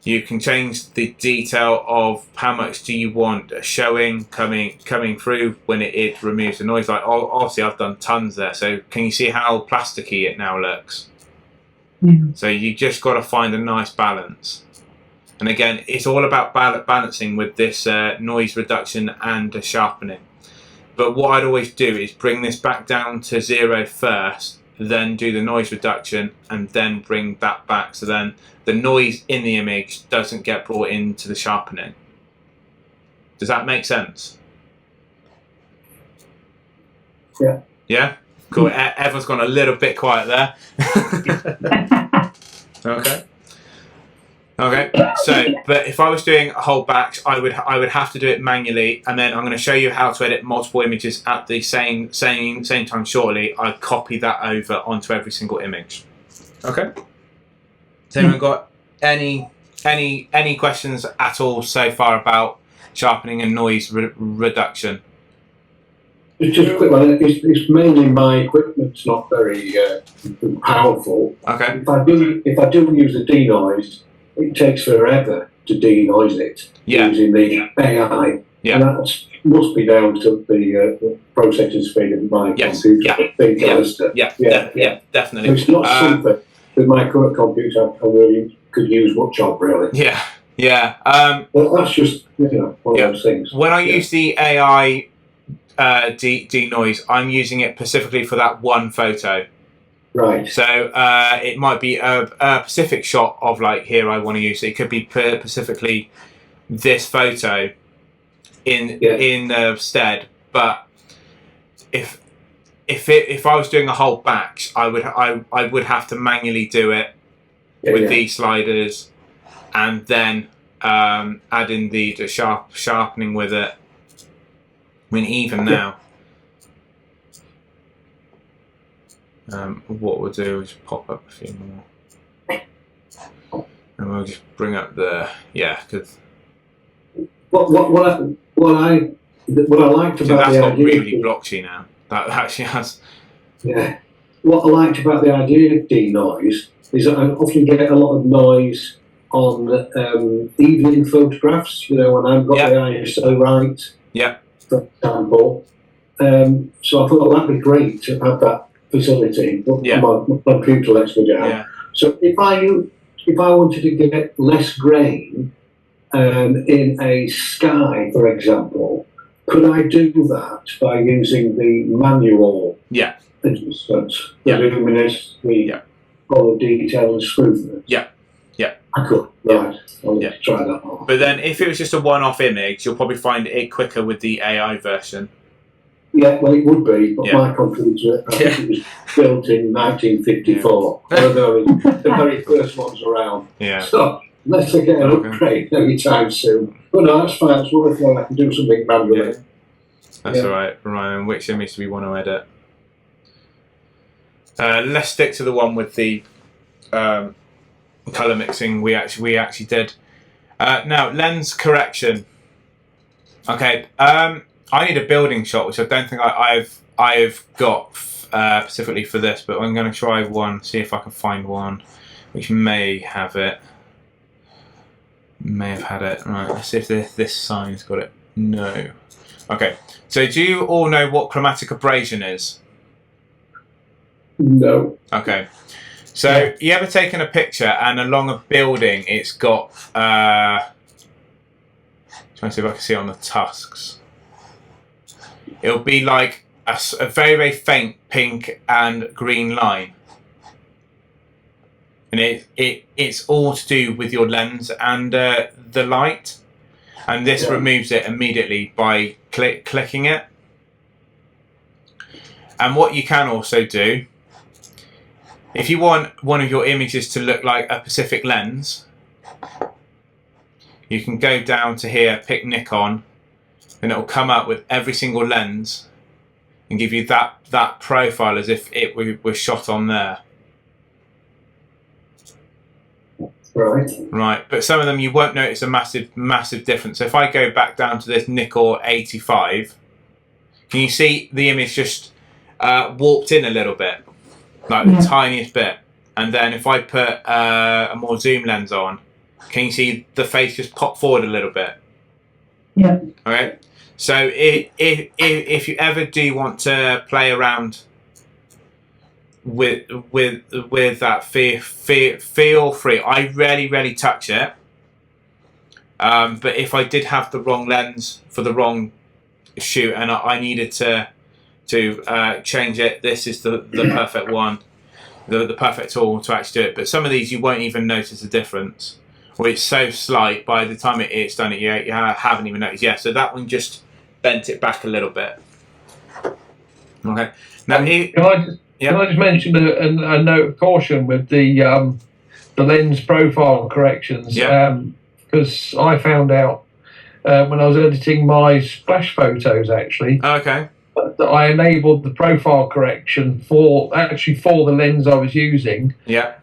You can change the detail of how much do you want showing coming through when it removes the noise. Like obviously I've done tons there. So can you see how plasticky it now looks? Yeah. So you just got to find a nice balance. And again, it's all about balancing with this noise reduction and sharpening. But what I'd always do is bring this back down to 0 first, then do the noise reduction, and then bring that back. So then the noise in the image doesn't get brought into the sharpening. Does that make sense? Yeah. Yeah? Cool. Everyone's gone a little bit quiet there. Okay. Okay. So, but if I was doing a whole batch, I would have to do it manually, and then I'm going to show you how to edit multiple images at the same time shortly. I copy that over onto every single image. Okay. Has anyone got any questions at all so far about sharpening and noise reduction? It's just a quick one. It's mainly my equipment's not very powerful. Okay. If I do use the denoise, it takes forever to denoise it using the AI. Yeah. And that must be down to the processing speed of my computer. Yeah, definitely. So it's not something with my current computer I really could use much of, really. Yeah. But that's just one of those things. When I use the AI denoise, I'm using it specifically for that one photo. Right. So it might be a specific shot of like here I want to use it. It could be specifically this photo in stead. But if I was doing a whole batch, I would have to manually do it with these sliders, and then add in the sharpening with it. I mean, even now, what we'll do is pop up a few more, and we'll just bring up the because what I liked about that's the got idea really blotchy now. That actually has. Yeah. What I liked about the idea of denoise is that I often get a lot of noise on evening photographs. When I've got the ISO right. Yeah. For example. So I thought that'd be great to have that facility. My computer lets me down. Yeah. So if I wanted to get less grain in a sky, for example, could I do that by using the manual adjustments, the luminous, all the detail and smoothness? Yeah. I could. Right. I'll try that on. But then if it was just a one-off image, you'll probably find it quicker with the AI version. Yeah, well, it would be, but Yeah. my confidence, I think it was built in 1954. One of the very first ones around. Yeah. So, unless I get an Okay. upgrade anytime soon. But no, that's fine, it's worthwhile. I can do something manually. Yeah. That's Yeah. all right, Ryan. Which image do we want to edit? Let's stick to the one with the color mixing we actually did. Now, lens correction. Okay, I need a building shot, which I don't think I've got specifically for this, but I'm going to try one, see if I can find one which may have it. May have had it. Right, let's see if this sign's got it. No. Okay, so do you all know what chromatic abrasion is? No. Okay, so you ever taken a picture and along a building it's got trying to see if I can see it on the tusks. It'll be like a very, very faint pink and green line, and it's all to do with your lens and the light, and this removes it immediately by clicking it. And what you can also do, if you want one of your images to look like a Pacific lens, you can go down to here, pick Nikon, and it'll come up with every single lens and give you that profile as if it was shot on there. Right. Right, but some of them you won't notice a massive difference. So if I go back down to this Nikon 85, can you see the image just warped in a little bit, like the tiniest bit? And then if I put a more zoom lens on, can you see the face just pop forward a little bit? Yeah. Okay. So if you ever do want to play around with that, feel free. I rarely touch it, but if I did have the wrong lens for the wrong shoot and I needed to change it, this is the perfect one, the perfect tool to actually do it. But some of these you won't even notice the difference, or it's so slight by the time it's done it, you haven't even noticed. Yeah, so that one just bent it back a little bit. Okay. Now, Can I just mention a note of caution with the lens profile corrections? Yeah. Because I found out when I was editing my splash photos, actually, okay. that I enabled the profile correction for the lens I was using. Yeah.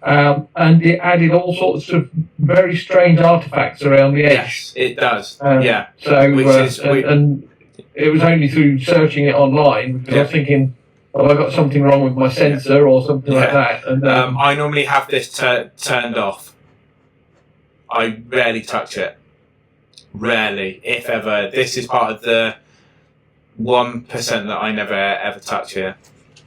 And it added all sorts of very strange artifacts around the edge. Yes, it does. Yeah. So, and it was only through searching it online because I was thinking, well, I got something wrong with my sensor or something like that. And I normally have this turned off. I rarely touch it. Rarely, if ever. This is part of the 1% that I never ever touch here.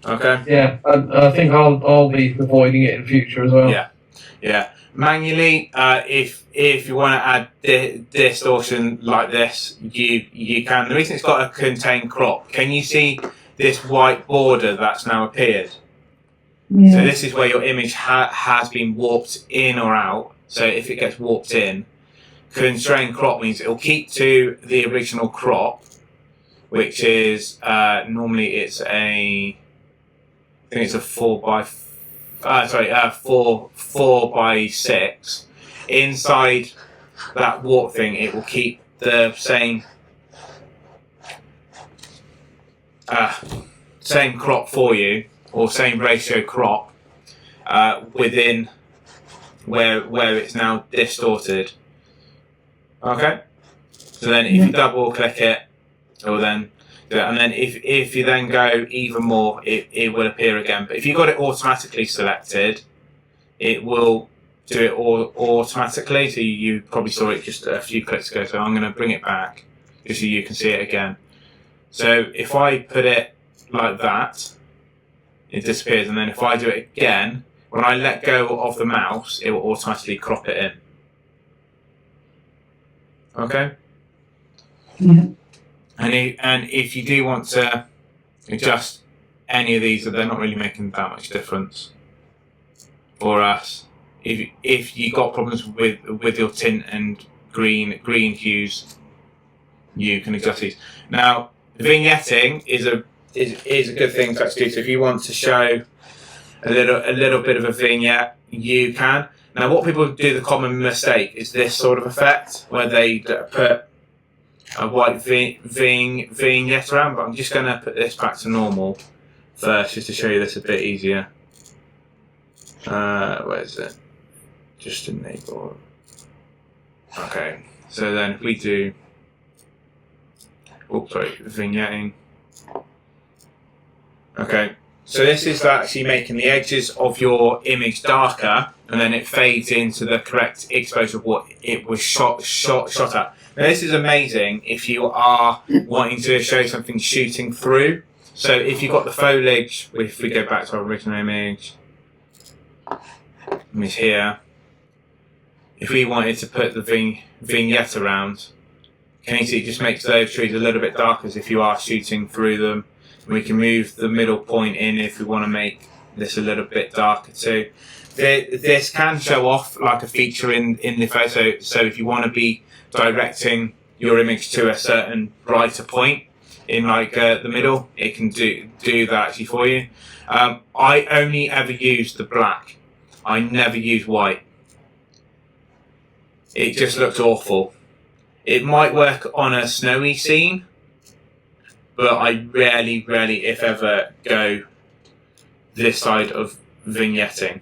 Okay. Yeah, I think I'll be avoiding it in future as well. Yeah, yeah. Manually, if you want to add distortion like this, you can. The reason it's got a contain crop. Can you see this white border that's now appeared? Yeah. So this is where your image has been warped in or out. So if it gets warped in, constrain crop means it'll keep to the original crop, which is normally it's I think it's a 4x6. Inside that warp thing, it will keep the same crop for you, or same ratio crop within where it's now distorted. Okay. So then, if you double click it, or then. And then if you then go even more, it will appear again. But if you've got it automatically selected, it will do it all automatically. So you probably saw it just a few clicks ago. So I'm going to bring it back just so you can see it again. So if I put it like that, it disappears. And then if I do it again, when I let go of the mouse, it will automatically crop it in. Okay? Yeah. And if you do want to adjust any of these, they're not really making that much difference for us. If you got problems with your tint and green hues, you can adjust these. Now, vignetting is a good thing to actually do. So if you want to show a little bit of a vignette, you can. Now, what people do, the common mistake, is this sort of effect where they put a white vignette around. But I'm just going to put this back to normal first, just to show you this a bit easier. Where is it? Just enable. Okay. So then, if we do, vignetting. Okay. So this is actually making the edges of your image darker, and then it fades into the correct exposure of what it was shot at. Now this is amazing if you are wanting to show something shooting through. So if you've got the foliage, if we go back to our original image here, if we wanted to put the vignette around, can you see it just makes those trees a little bit darker as if you are shooting through them. We can move the middle point in if we want to make this a little bit darker too. This can show off like a feature in the photo. So if you want to be directing your image to a certain brighter point in like the middle, it can do that actually for you. I only ever use the black. I never use white. It just looks awful. It might work on a snowy scene, but I rarely, if ever, go this side of vignetting.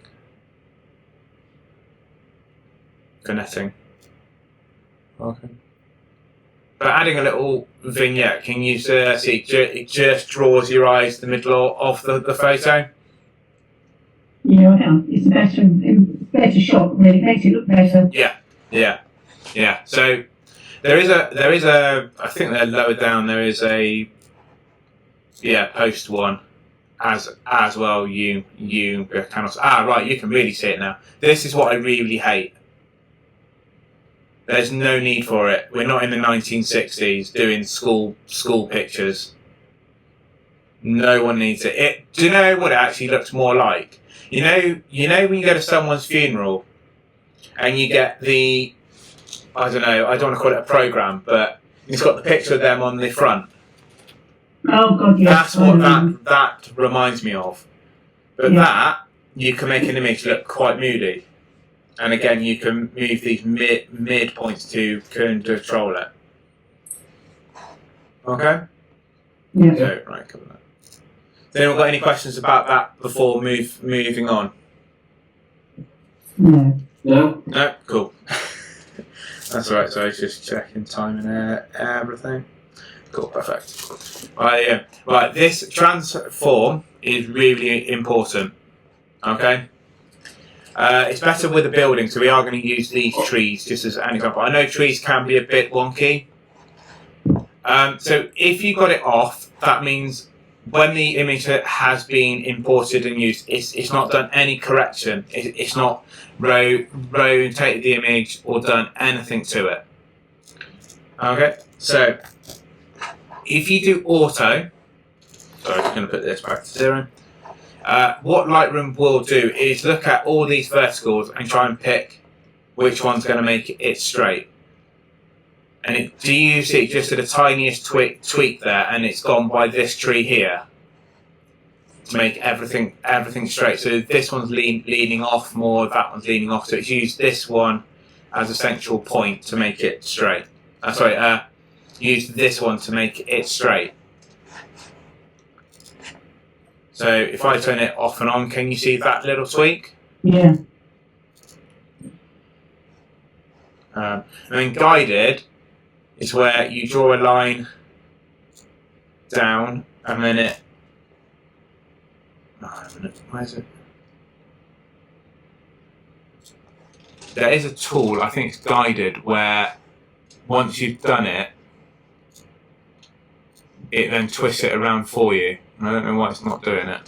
Okay. But adding a little vignette, can you see it just draws your eyes to the middle of the photo? Yeah, I know. It's a better shot, really. It makes it look better. Yeah. So there is a. I think they're lower down. There is a. Yeah, post one as well. You can also, right. You can really see it now. This is what I really hate. There's no need for it. We're not in the 1960s doing school pictures. No one needs it. Do you know what it actually looks more like? You know when you go to someone's funeral and you get the, I don't know, I don't want to call it a program, but it's got the picture of them on the front. Oh God, yes. That's what that reminds me of. But that, you can make an image look quite moody. And again, you can move these mid points to control it. Okay? Yeah. So, right, cover that. Has anyone got any questions about that before moving on? No. No? No? Cool. That's alright, so I was just checking time and everything. Cool, perfect. Right, this transform is really important. Okay? It's better with a building, so we are going to use these trees just as an example. I know trees can be a bit wonky. So if you got it off, that means when the image has been imported and used, it's not done any correction. It's not rotated the image or done anything to it. Okay, so if you do auto, sorry, I'm just going to put this back to 0. What Lightroom will do is look at all these verticals and try and pick which one's going to make it straight. And do you see just at the tiniest tweak there, and it's gone by this tree here to make everything straight. So this one's leaning off more, that one's leaning off. So it's used this one as a central point to make it straight. Use this one to make it straight. So if I turn it off and on, can you see that little tweak? Yeah. And then guided is where you draw a line down and then it. Where is it? There is a tool, I think it's guided, where once you've done it, it then twists it around for you. I don't know why it's not doing it.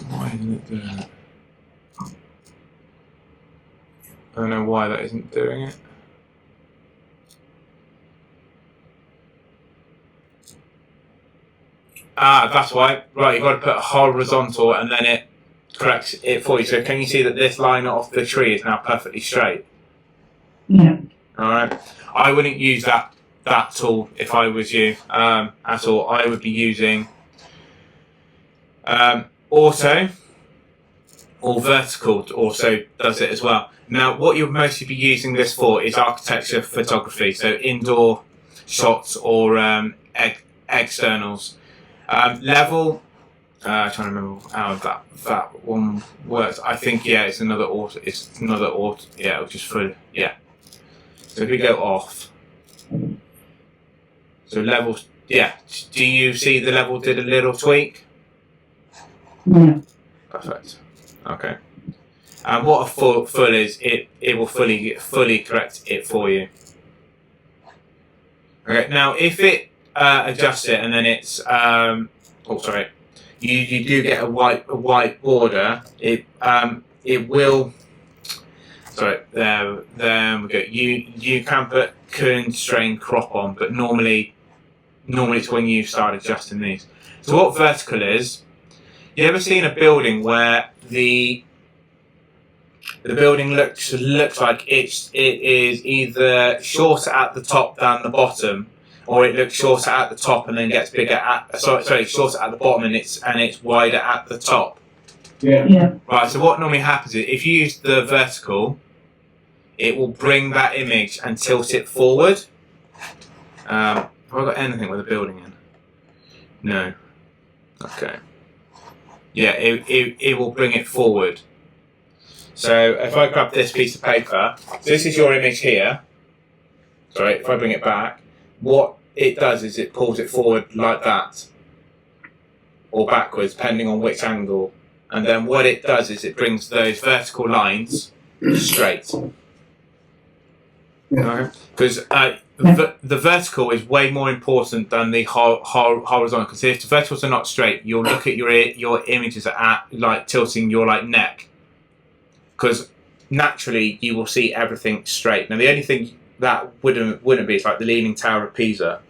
Why isn't it doing it? I don't know why that isn't doing it. That's why. Right, you've got to put a horizontal and then it corrects it for you. So can you see that this line off the tree is now perfectly straight? Yeah. All right. I wouldn't use that tool if I was you at all. I would be using auto or vertical. Also does it as well. Now, what you'll mostly be using this for is architecture photography, so indoor shots or externals. Level. Trying to remember how that one works. I think it's another auto. It's another auto. Yeah, which is full. Yeah. So if we go off. So level. Yeah. Do you see the level did a little tweak? Yeah. Perfect. Okay. And what a full is, it will fully correct it for you. Okay. Now, if it adjusts it and then it's you do get a white border. It will. Sorry, there we go. You can put constrain crop on, but normally it's when you start adjusting these. So what vertical is? You ever seen a building where the building looks like it is either shorter at the top than the bottom, or it looks shorter at the top and then gets bigger at shorter at the bottom and it's wider at the top. Yeah. Right. So what normally happens is if you use the vertical, it will bring that image and tilt it forward. Have I got anything with a building in? No. Okay. Yeah, it will bring it forward. So if I grab this piece of paper, so this is your image here. Sorry, if I bring it back, what it does is it pulls it forward like that, or backwards, depending on which angle. And then what it does is it brings those vertical lines straight. Because the vertical is way more important than the horizontal. Because if the verticals are not straight, you'll look at your images at like tilting your like neck. Because naturally you will see everything straight. Now the only thing that wouldn't be is like the Leaning Tower of Pisa.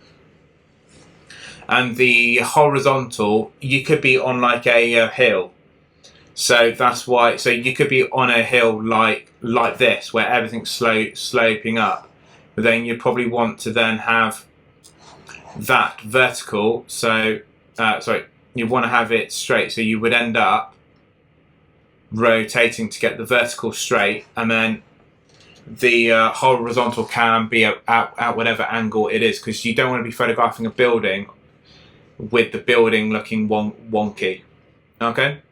And the horizontal, you could be on like a hill. So that's why. So you could be on a hill like this, where everything's sloping up. But then you probably want to then have that vertical. So you want to have it straight. So you would end up rotating to get the vertical straight, and then the horizontal can be at whatever angle it is, because you don't want to be photographing a building with the building looking wonky. Okay.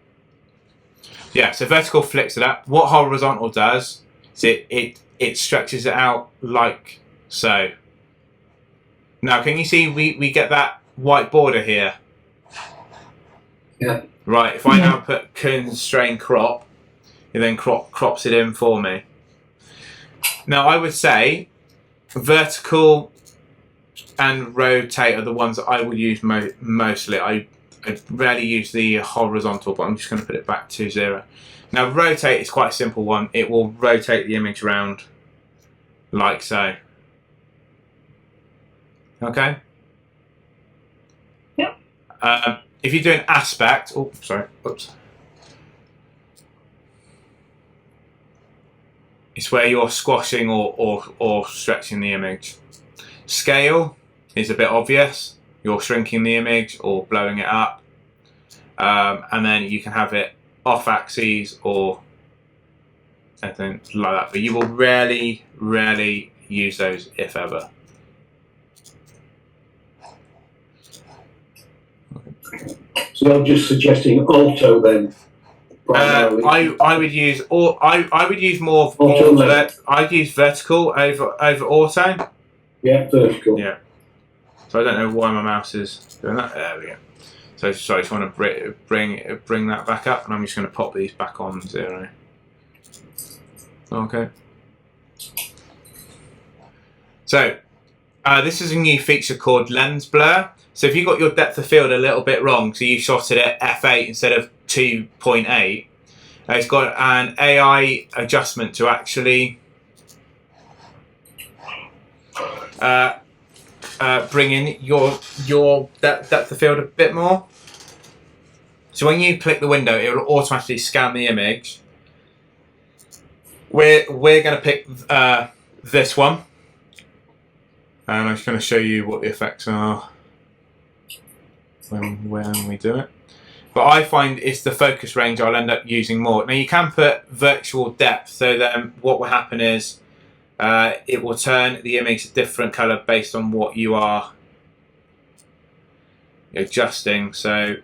Yeah, so vertical flicks it up. What horizontal does is it stretches it out like so. Now, can you see we get that white border here? Yeah. Right, if I now put constrain crop, it then crops it in for me. Now, I would say vertical and rotate are the ones that I would use mostly. I rarely use the horizontal, but I'm just going to put it back to 0. Now, rotate is quite a simple one. It will rotate the image around like so. Okay? Yep. If you do an aspect, oops. It's where you're squashing or stretching the image. Scale is a bit obvious. You're shrinking the image or blowing it up. And then you can have it off axis or anything like that. But you will rarely use those, if ever. So I'm just suggesting auto then. I would use I would use more I'd use vertical over auto. Yeah, vertical. Yeah. So I don't know why my mouse is doing that. There we go. So sorry, I just want to bring that back up, and I'm just going to pop these back on 0. Okay. So this is a new feature called lens blur. So if you got your depth of field a little bit wrong, so you shot it at f8 instead of 2.8, it's got an AI adjustment to actually bring in your depth of field a bit more. So when you click the window, it will automatically scan the image. We're going to pick this one. And I'm just going to show you what the effects are when we do it. But I find it's the focus range I'll end up using more. Now you can put virtual depth, so then what will happen is it will turn the image a different color based on what you are adjusting. So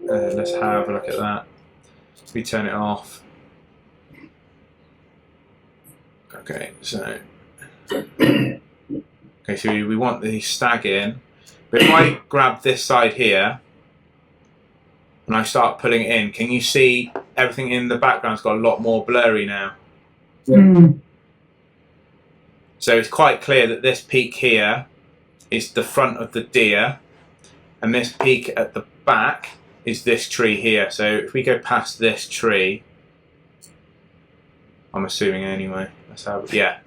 let's have a look at that. We turn it off. Okay, so we want the stag in. But if I grab this side here and I start pulling it in, can you see everything in the background's got a lot more blurry now? Mm. So it's quite clear that this peak here is the front of the deer, and this peak at the back is this tree here. So if we go past this tree, I'm assuming anyway. Let's have, yeah.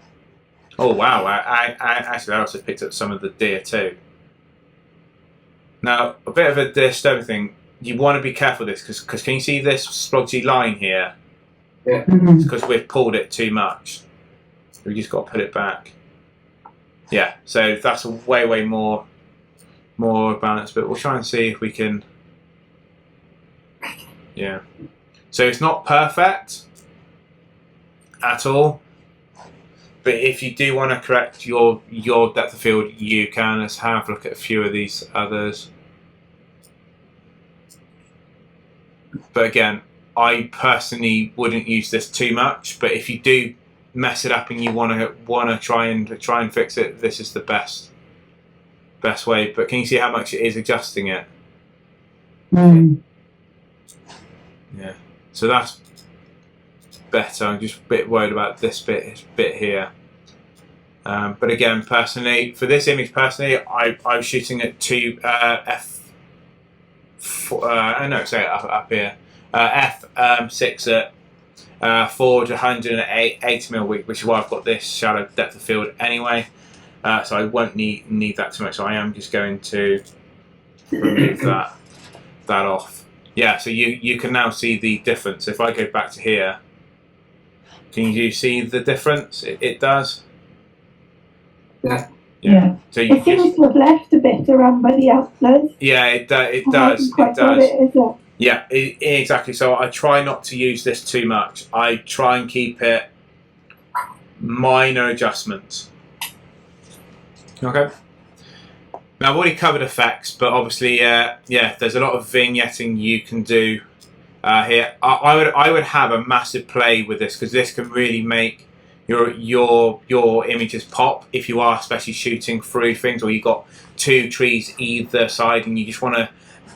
Oh wow! I actually also picked up some of the deer too. Now, a bit of a disturbing thing, you want to be careful with this, because can you see this splodgy line here? Yeah. Mm. It's because we've pulled it too much. We just got to put it back. Yeah, so that's a way more balanced, but we'll try and see if we can, yeah. So it's not perfect at all, but if you do want to correct your depth of field, you can. Let's have a look at a few of these others. But again, I personally wouldn't use this too much. But if you do mess it up and you want to try and fix it, this is the best way. But can you see how much it is adjusting it? Mm. Yeah. So that's better. I'm just a bit worried about this bit here. But again, personally, for this image, I'm shooting at up here. F6 at 480 mil, which is why I've got this shallow depth of field anyway. So I won't need that too much. So I am just going to remove that off. Yeah. So you can now see the difference. If I go back to here, can you see the difference? It does. Yeah. Yeah. So you It seems to have left a bit around by the others. yeah, it does. I haven't quite got Does. it, is it? Yeah, exactly. So I try not to use this too much. I try and keep it minor adjustments. Okay. Now I've already covered effects, but obviously, yeah, there's a lot of vignetting you can do here. I would have a massive play with this, because this can really make your images pop if you are especially shooting through things, or you've got two trees either side and you just want to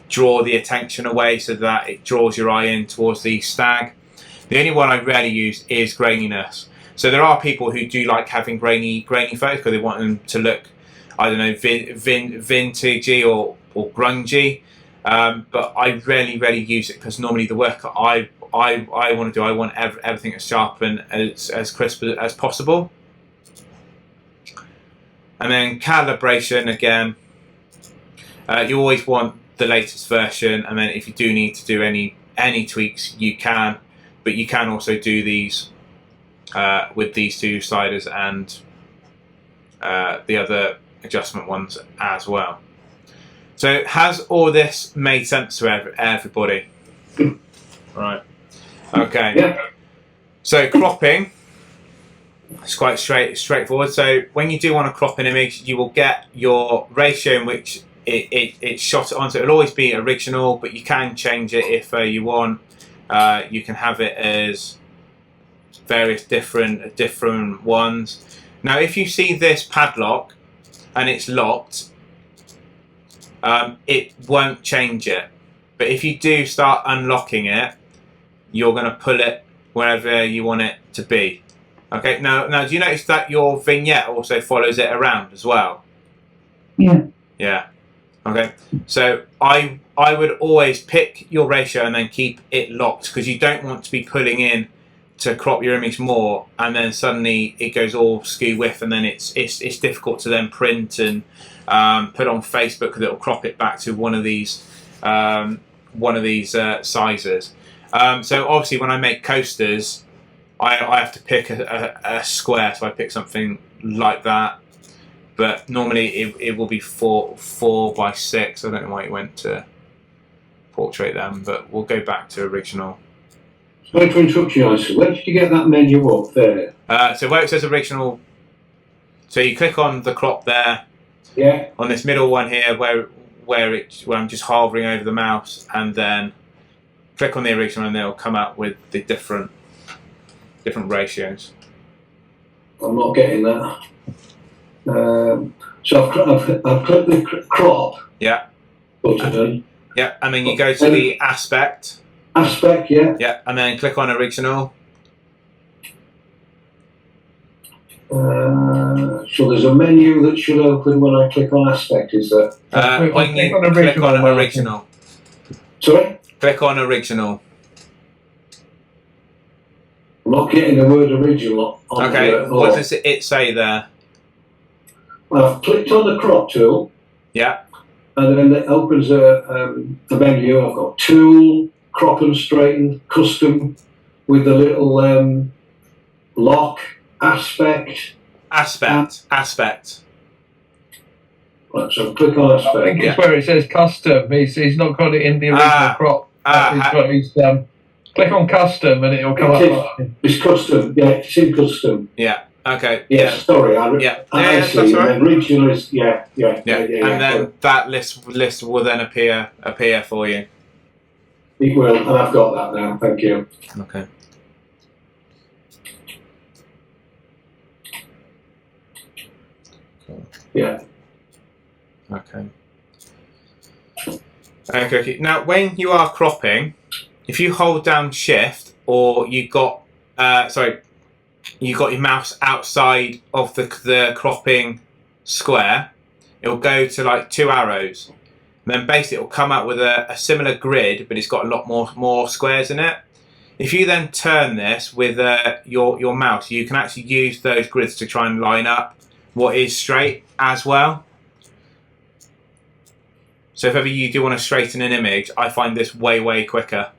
draw the attention away so that it draws your eye in towards the stag. The only one I rarely use is graininess. So there are people who do like having grainy photos because they want them to look, I don't know, vintagey or grungy. But I rarely use it, because normally the work I want to do, I want everything as sharp and as crisp as possible. And then calibration, again, you always want the latest version, and then if you do need to do any tweaks, you can, but you can also do these with these two sliders and the other adjustment ones as well. So has all this made sense to everybody? Right. Okay. Yeah. So cropping, it's quite straightforward. So when you do want to crop an image, you will get your ratio in which it's shot on. So it'll always be original, but you can change it if you want. You can have it as various different ones. Now, if you see this padlock and it's locked, it won't change it. But if you do start unlocking it, you're going to pull it wherever you want it to be. Okay. Now, do you notice that your vignette also follows it around as well? Yeah. Yeah. Okay. So I would always pick your ratio and then keep it locked, because you don't want to be pulling in to crop your image more, and then suddenly it goes all skew whiff, and then it's difficult to then print and put on Facebook, because it'll crop it back to one of these sizes. So obviously when I make coasters, I have to pick a square, so I pick something like that. But normally it will be 4 by 6. I don't know why it went to portrait them, but we'll go back to original. Sorry to interrupt you, Alison. Where did you get that menu up there? So where it says original, so you click on the crop there. Yeah. On this middle one here, where I'm just hovering over the mouse, and then click on the original, and they'll come up with the different ratios. I'm not getting that. So I've clicked the crop Yeah. button. Yeah, and then you go to the aspect. Aspect, yeah. Yeah, and then click on original. So there's a menu that should open when I click on aspect, is there? When you click on original. Sorry? Click on original. I'm not getting the word original on Okay, the, what does it say there? I've clicked on the crop tool, Yeah. and then it opens a menu. I've got tool, crop and straighten, custom, with the little lock, aspect. Aspect. Right, so click on I aspect. think it's where it says custom. He's not got it in the original crop. He's got his, click on custom and it'll come up. It's custom, yeah, it's in custom. Yeah. Okay. Yeah, sorry. I see. That's And right. then regional is, yeah. And then that list will then appear for you. It will, and I've got that now, thank you. Okay. Cool. Yeah. Okay. Okay. Now, when you are cropping, if you hold down Shift, or you got your mouse outside of the cropping square, it'll go to like 2 arrows. And then basically it'll come out with a similar grid, but it's got a lot more squares in it. If you then turn this with your mouse, you can actually use those grids to try and line up what is straight as well. So if ever you do want to straighten an image, I find this way quicker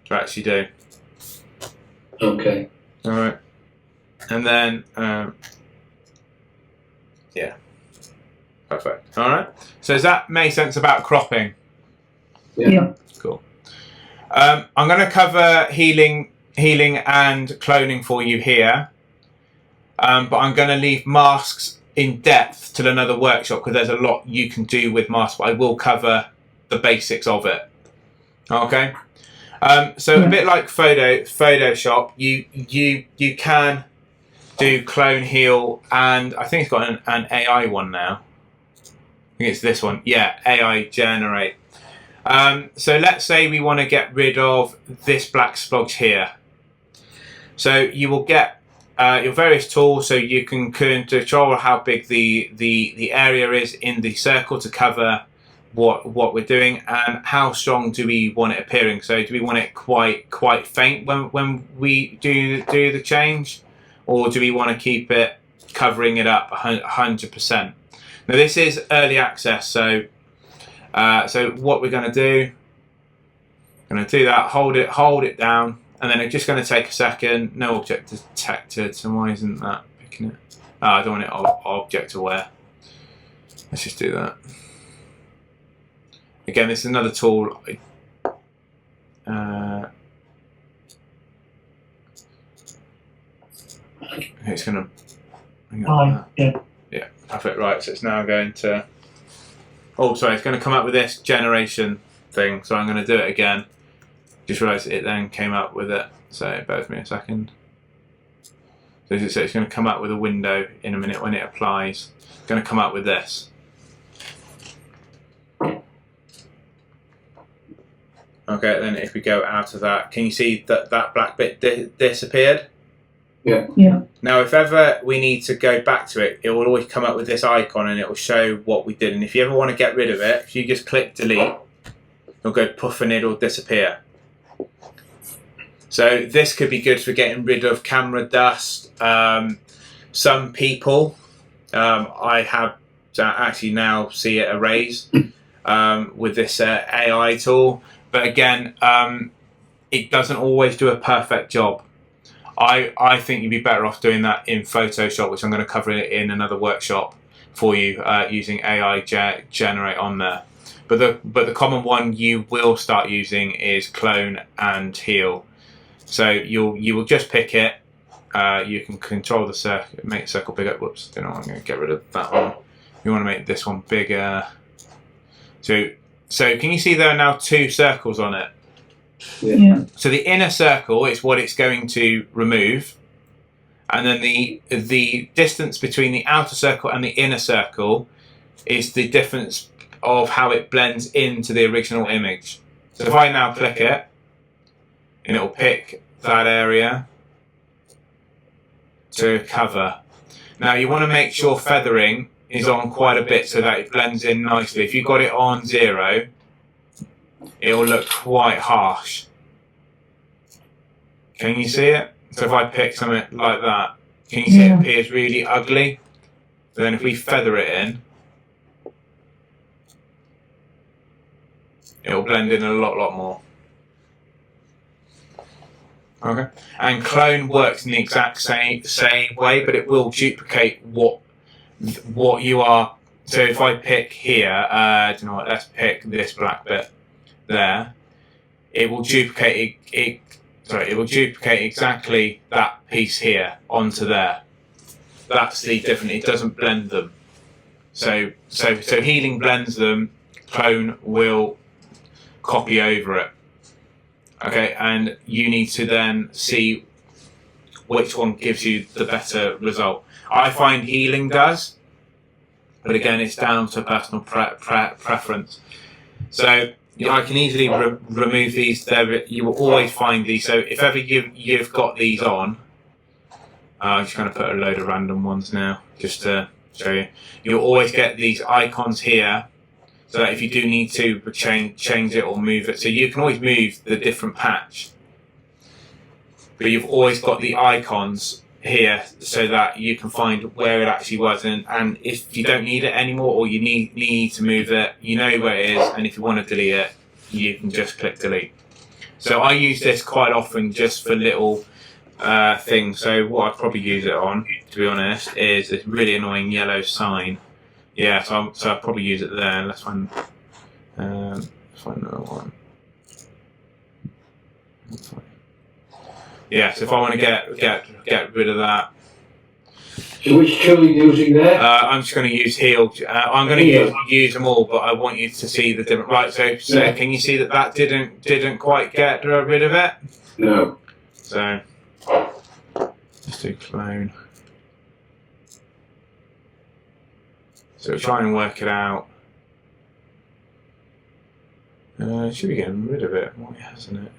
to actually do. Okay. All right, and then yeah, perfect. All right. So does that make sense about cropping? Yeah. Cool. I'm going to cover healing and cloning for you here, but I'm going to leave masks in depth till another workshop because there's a lot you can do with masks. But I will cover the basics of it. Okay. So a bit like Photoshop, you can do clone, heal, and I think it's got an AI one now. I think it's this one. Yeah, AI generate. So let's say we want to get rid of this black splodge here. So you will get your various tools, so you can control how big the area is in the circle to cover what we're doing, and how strong do we want it appearing. So do we want it quite faint when we do the change, or do we want to keep it covering it up 100%? Now this is early access, so what we're going to do, that, hold it down, and then it's just going to take a second. No object detected, so why isn't that picking it? Oh, I don't want it object aware. Let's just do that. Again, this is another tool. It's going to... Yeah, perfect, right, so it's now going to... Oh, sorry, it's going to come up with this generation thing, so I'm going to do it again. Just realised it then came up with it, so bear with me a second. So it's going to come up with a window in a minute when it applies. It's going to come up with this. Okay, then if we go out of that, can you see that black bit disappeared? Yeah. Yeah. Now, if ever we need to go back to it, it will always come up with this icon and it will show what we did. And if you ever want to get rid of it, if you just click delete, it'll go poof and it'll disappear. So this could be good for getting rid of camera dust. Some people, I have actually now see it erase with this AI tool. But again, it doesn't always do a perfect job. I think you'd be better off doing that in Photoshop, which I'm going to cover in another workshop for you, using AI generate on there. But the common one you will start using is clone and heal. So you will just pick it. You can control the circle, make the circle bigger. Whoops, don't know. I'm going to get rid of that one. You want to make this one bigger. So can you see there are now 2 circles on it? Yeah. So the inner circle is what it's going to remove, and then the distance between the outer circle and the inner circle is the difference of how it blends into the original image. So if I now click it, and it'll pick that area to cover. Now you want to make sure feathering is on quite a bit so that it blends in nicely. If you've got it on 0, it'll look quite harsh. Can you see it? So if I pick something like that, can you see it appears really ugly? But then if we feather it in, it'll blend in a lot more. Okay. And clone works in the exact same way, but it will duplicate what you are. So if I pick here, do you know what? Let's pick this black bit there. It will duplicate it. Sorry, it will duplicate exactly that piece here onto there. That's the difference. It doesn't blend them. So healing blends them. Clone will copy over it. Okay, and you need to then see which one gives you the better result. I find healing does, but again, it's down to personal preference. So I can easily remove these. There, you will always find these. So if ever you've got these on, I'm just going to put a load of random ones now, just to show you. You'll always get these icons here. So that if you do need to change it or move it, so you can always move the different patch, but you've always got the icons here so that you can find where it actually was, and if you don't need it anymore or you need to move it, you know where it is, and if you want to delete it, you can just click delete. So I use this quite often just for little things. So what I'd probably use it on, to be honest, is this really annoying yellow sign. Yeah, so I'll probably use it there. Let's find another one. Yeah, so if I want to get rid of that. So which tool are you using there? I'm just going to use heal. I'm going to use them all, but I want you to see the different. Right, so can you see that didn't quite get rid of it? No. So let's do clone. So try and work it out. Should be getting rid of it. Why hasn't it?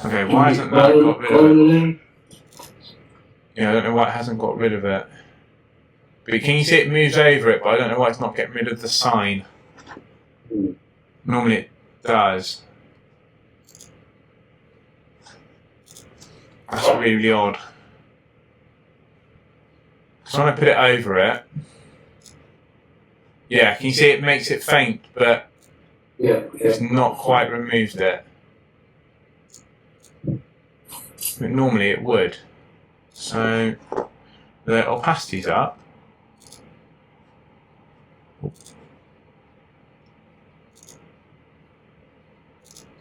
Okay, why hasn't that got rid of it? Yeah, I don't know why it hasn't got rid of it. But can you see it moves over it, but I don't know why it's not getting rid of the sign. Normally it does. That's really odd. So when I put it over it, yeah, can you see it makes it faint, but it's not quite removed it. But normally it would. So the opacity's up.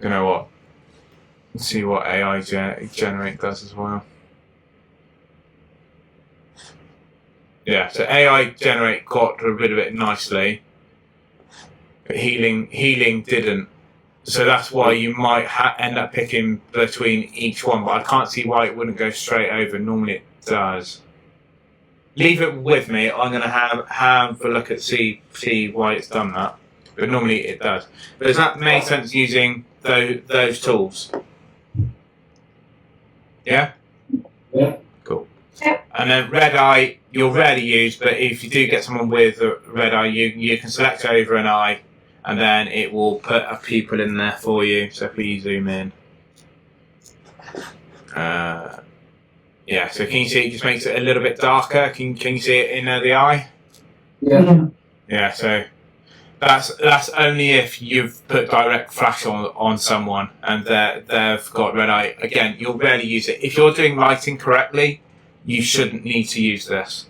You know what? Let's see what AI generate does as well. Yeah, so AI generate got rid of it nicely, but healing didn't. So that's why you might end up picking between each one, but I can't see why it wouldn't go straight over. Normally it does. Leave it with me. I'm going to have a look at see why it's done that, but normally it does. But does that make sense using those tools? Yeah. Yeah. Cool. And then red eye, you'll rarely use, but if you do get someone with a red eye, you can select over an eye, and then it will put a pupil in there for you. So if we zoom in, yeah. So can you see it just makes it a little bit darker? Can you see it in the eye? Yeah. Yeah. So, That's only if you've put direct flash on someone and they've got red eye. Again, you'll rarely use it. If you're doing lighting correctly, you shouldn't need to use this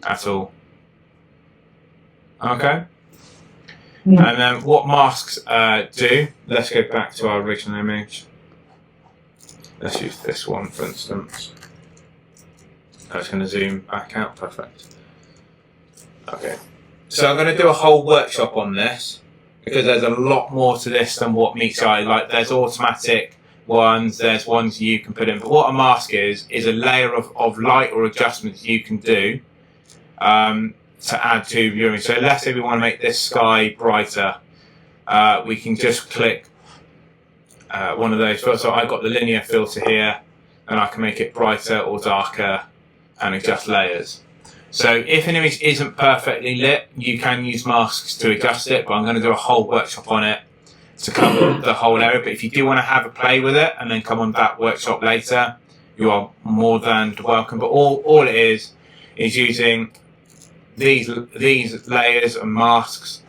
at all. Okay? Yeah. And then what masks do, let's go back to our original image. Let's use this one for instance. I was going to zoom back out, perfect. Okay. So I'm going to do a whole workshop on this because there's a lot more to this than what meets the eye. Like there's automatic ones, there's ones you can put in. But what a mask is a layer of light or adjustments you can do to add to your image. So let's say we want to make this sky brighter. We can just click one of those. So I've got the linear filter here and I can make it brighter or darker and adjust layers. So if an image isn't perfectly lit, you can use masks to adjust it, but I'm going to do a whole workshop on it to cover the whole area. But if you do want to have a play with it and then come on that workshop later, you are more than welcome. But all it is using these layers and masks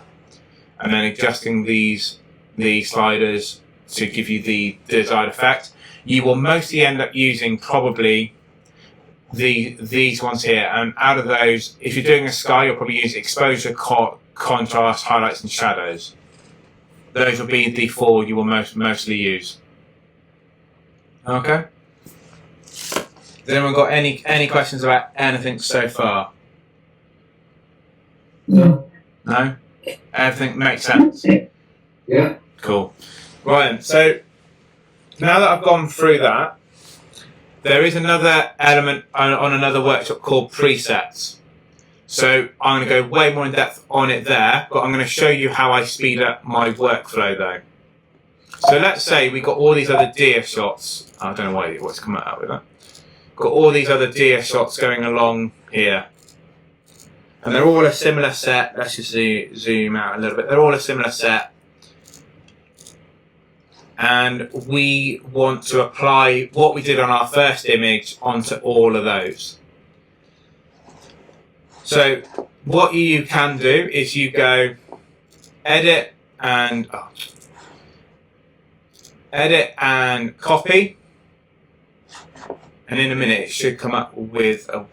and then adjusting these sliders to give you the desired effect. You will mostly end up using probably these ones here, and out of those, if you're doing a sky, you'll probably use exposure, contrast, highlights and shadows. Those will be the 4 you will mostly use. Okay? Has anyone got any questions about anything so far? No. No? Everything makes sense? Yeah. Cool. Right, so now that I've gone through that, there is another element on another workshop called presets. So I'm going to go way more in depth on it there, but I'm going to show you how I speed up my workflow though. So let's say we got all these other deer shots. I don't know what's come out with that. Got all these other deer shots going along here. And they're all a similar set. Let's just zoom out a little bit. They're all a similar set. And we want to apply what we did on our first image onto all of those. So what you can do is you go edit and copy, and in a minute it should come up with a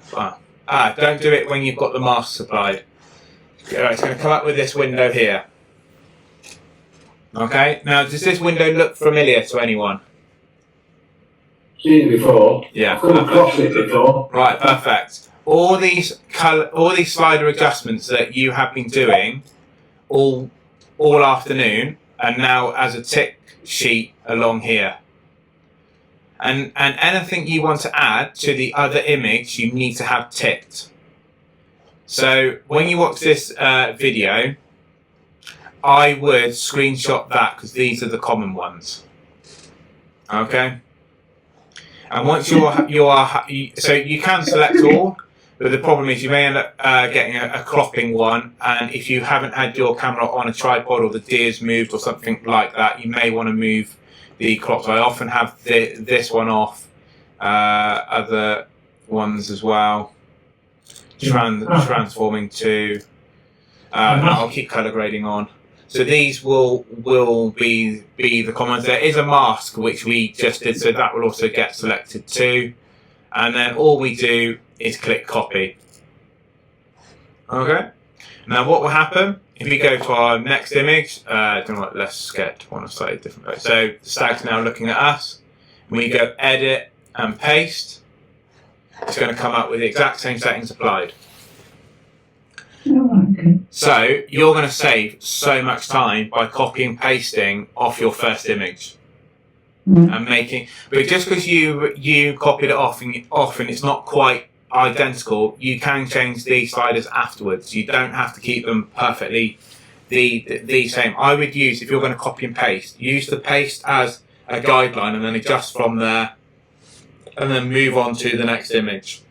don't do it when you've got the masks applied. Right, it's going to come up with this window here. Okay, now does this window look familiar to anyone? Seen it before. Yeah. Come across it before. Right, perfect. All these slider adjustments that you have been doing all afternoon are now as a tick sheet along here. And anything you want to add to the other image, you need to have ticked. So when you watch this video, I would screenshot that because these are the common ones. Okay. And once so you can select all, but the problem is you may end up getting a cropping one, and if you haven't had your camera on a tripod or the deer's moved or something like that, you may want to move the crop. So I often have this one off, other ones as well. Transforming to. I'll keep color grading on. So these will be the comments. There is a mask which we just did, so that will also get selected too. And then all we do is click copy. Okay. Now what will happen if we go to our next image? Let's get one of slightly different way. So the stag's now looking at us. We go edit and paste. It's going to come up with the exact same settings applied. So you're going to save so much time by copying and pasting off your first image and making. But just because you copied it off and it's not quite identical, you can change these sliders afterwards. You don't have to keep them perfectly the same. I would use, if you're going to copy and paste, use the paste as a guideline and then adjust from there, and then move on to the next image.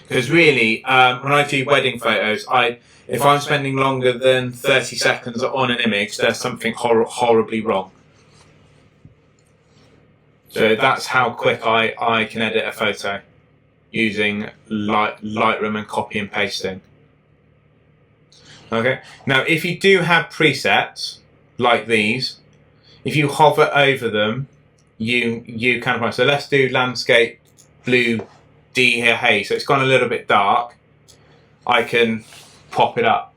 Because really, when I do wedding photos, if I'm spending longer than 30 seconds on an image, there's something horribly wrong. So that's how quick I can edit a photo using Lightroom and copy and pasting. Okay. Now, if you do have presets like these, if you hover over them, you can apply. So let's do landscape blue D here. Hey, so it's gone a little bit dark. I can pop it up.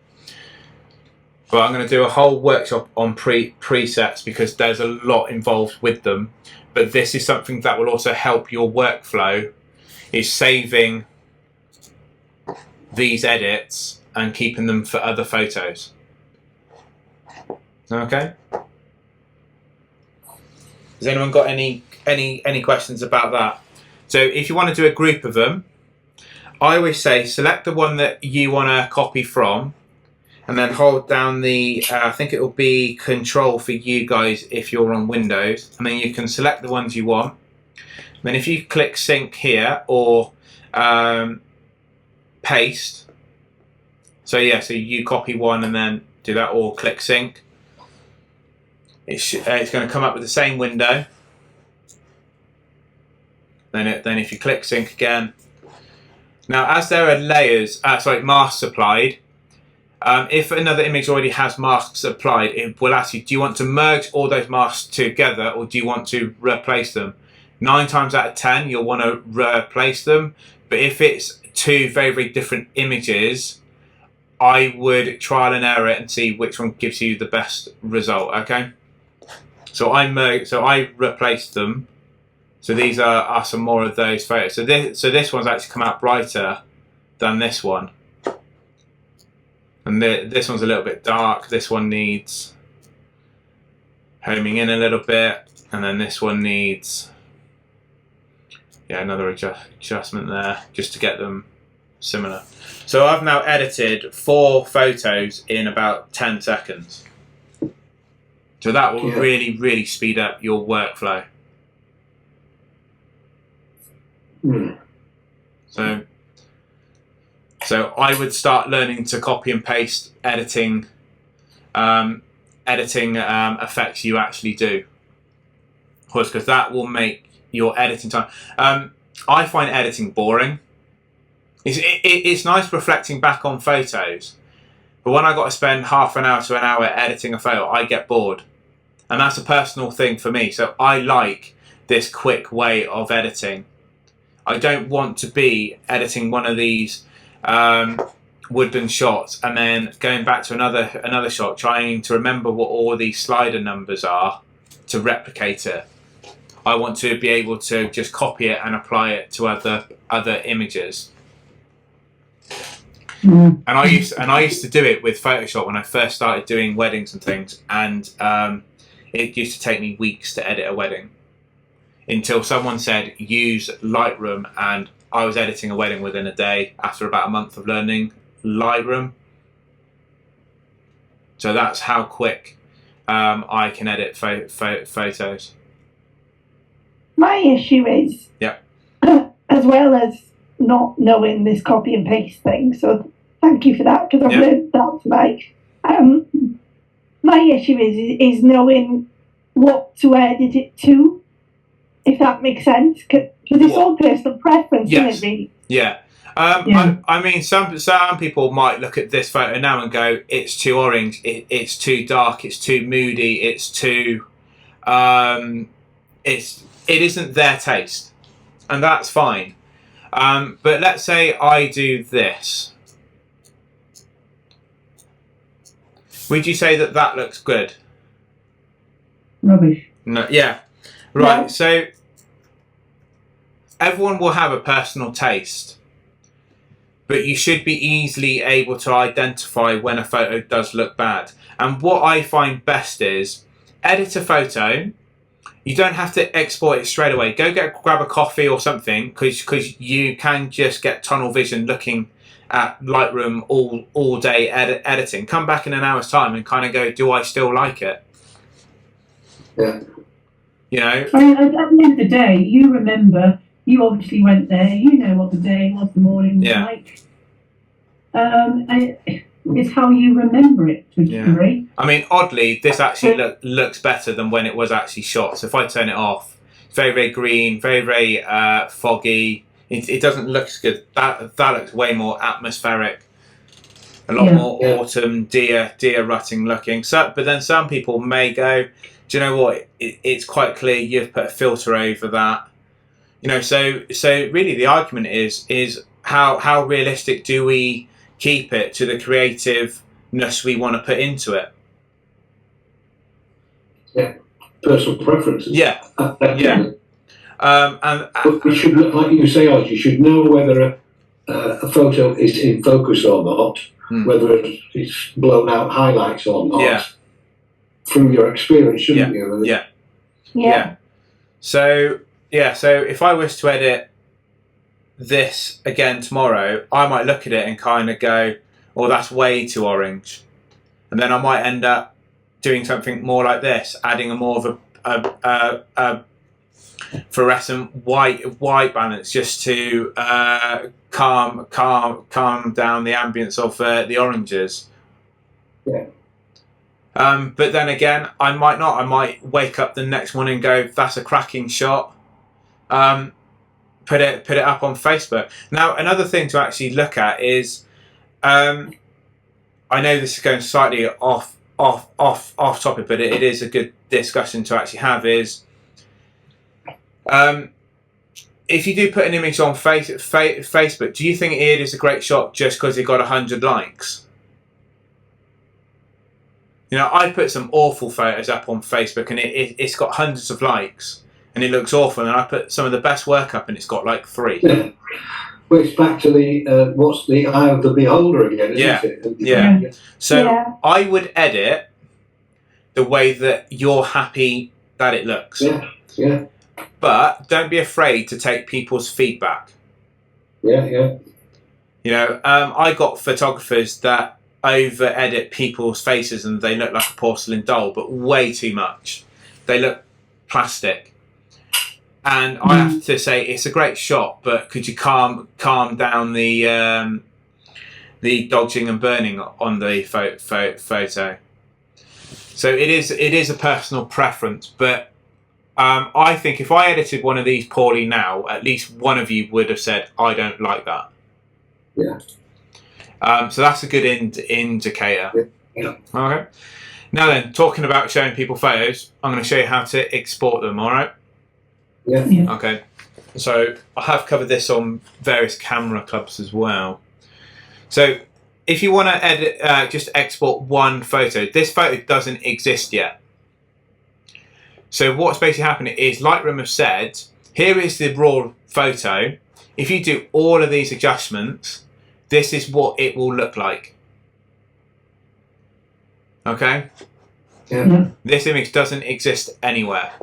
But I'm going to do a whole workshop on presets because there's a lot involved with them. But this is something that will also help your workflow, is saving these edits and keeping them for other photos. Okay. Has anyone got any questions about that? So if you want to do a group of them, I always say select the one that you want to copy from, and then hold down the, I think it will be Control for you guys if you're on Windows, and then you can select the ones you want. And then if you click Sync here, or Paste, so yeah, so you copy one and then do that, or click Sync, it's going to come up with the same window. Then if you click Sync again. Now, as there are layers, masks applied, if another image already has masks applied, it will ask you, do you want to merge all those masks together, or do you want to replace them? 9 times out of 10, you'll want to replace them. But if it's two very, very different images, I would trial and error it and see which one gives you the best result. Okay. So I replaced them. So these are some more of those photos. So this one's actually come out brighter than this one. And this one's a little bit dark. This one needs homing in a little bit. And then this one needs, yeah, another adjustment there, just to get them similar. So I've now edited 4 photos in about 10 seconds. So that will really, really speed up your workflow. So I would start learning to copy and paste editing effects you actually do, because that will make your editing time. I find editing boring. It's nice reflecting back on photos, but when I got to spend half an hour to an hour editing a photo, I get bored, and that's a personal thing for me. So I like this quick way of editing. I don't want to be editing one of these woodland shots and then going back to another shot, trying to remember what all these slider numbers are to replicate it. I want to be able to just copy it and apply it to other images. And I used to do it with Photoshop when I first started doing weddings and things, and it used to take me weeks to edit a wedding, until someone said use Lightroom, and I was editing a wedding within a day after about a month of learning Lightroom. So that's how quick I can edit photos. My issue is, as well as not knowing this copy and paste thing, so thank you for that, because I've learned that tonight. My issue is knowing what to edit it to, if that makes sense, because it's all personal preference, isn't it, really? Yeah. I mean, some people might look at this photo now and go, it's too orange, it's too dark, it's too moody, it's too, it isn't their taste, and that's fine. But let's say I do this. Would you say that looks good? Rubbish. No. Yeah. Right. No. So everyone will have a personal taste, but you should be easily able to identify when a photo does look bad. And what I find best is edit a photo. You don't have to export it straight away. Go grab a coffee or something, because you can just get tunnel vision looking at Lightroom all day editing. Come back in an hour's time and kind of go, do I still like it? Yeah. You know? I mean, at the end of the day, you remember, you obviously went there, you know what the day was, the morning was like. And it's how you remember it to a degree. I mean, oddly, this actually looks better than when it was actually shot. So if I turn it off, it's very, very green, very, very foggy. It doesn't look as good. That looks way more atmospheric. a lot Yeah. more autumn deer rutting looking. So, but then some people may go, do you know what? It's quite clear you've put a filter over that. You know, so really the argument is how realistic do we keep it to the creativeness we want to put into it? Yeah, personal preferences. Yeah, yeah. And But you should, like you say, Alex, you should know whether a photo is in focus or not, whether it's blown out highlights or not, through your experience, shouldn't you? Yeah. So if I was to edit this again tomorrow, I might look at it and kind of go, "Oh, that's way too orange," and then I might end up doing something more like this, adding a more of a fluorescent white balance just to calm down the ambience of the oranges. Yeah. But then again, I might not. I might wake up the next morning and go, "That's a cracking shot." Put it up on Facebook. Now, another thing to actually look at is, I know this is going slightly off topic, but it is a good discussion to actually have. Is if you do put an image on Facebook, do you think it is a great shot just because it got 100 likes? You know, I put some awful photos up on Facebook and it's got hundreds of likes and it looks awful, and I put some of the best work up and it's got like 3. Yeah. Well, it's back to the what's the eye of the beholder again, isn't it? Yeah. So I would edit the way that you're happy that it looks. Yeah. But don't be afraid to take people's feedback. Yeah. You know, I got photographers that over edit people's faces and they look like a porcelain doll, but way too much. They look plastic. And I have to say it's a great shot, but could you calm down the dodging and burning on the photo? So it is a personal preference, but I think if I edited one of these poorly now, at least one of you would have said, "I don't like that." Yeah. So that's a good indicator. Yeah. Okay. Now then, talking about showing people photos, I'm going to show you how to export them. All right. Yeah. Okay. So I have covered this on various camera clubs as well. So if you want to edit, just export one photo. This photo doesn't exist yet. So what's basically happening is Lightroom have said, here is the raw photo. If you do all of these adjustments, this is what it will look like. Okay? Yeah. This image doesn't exist anywhere.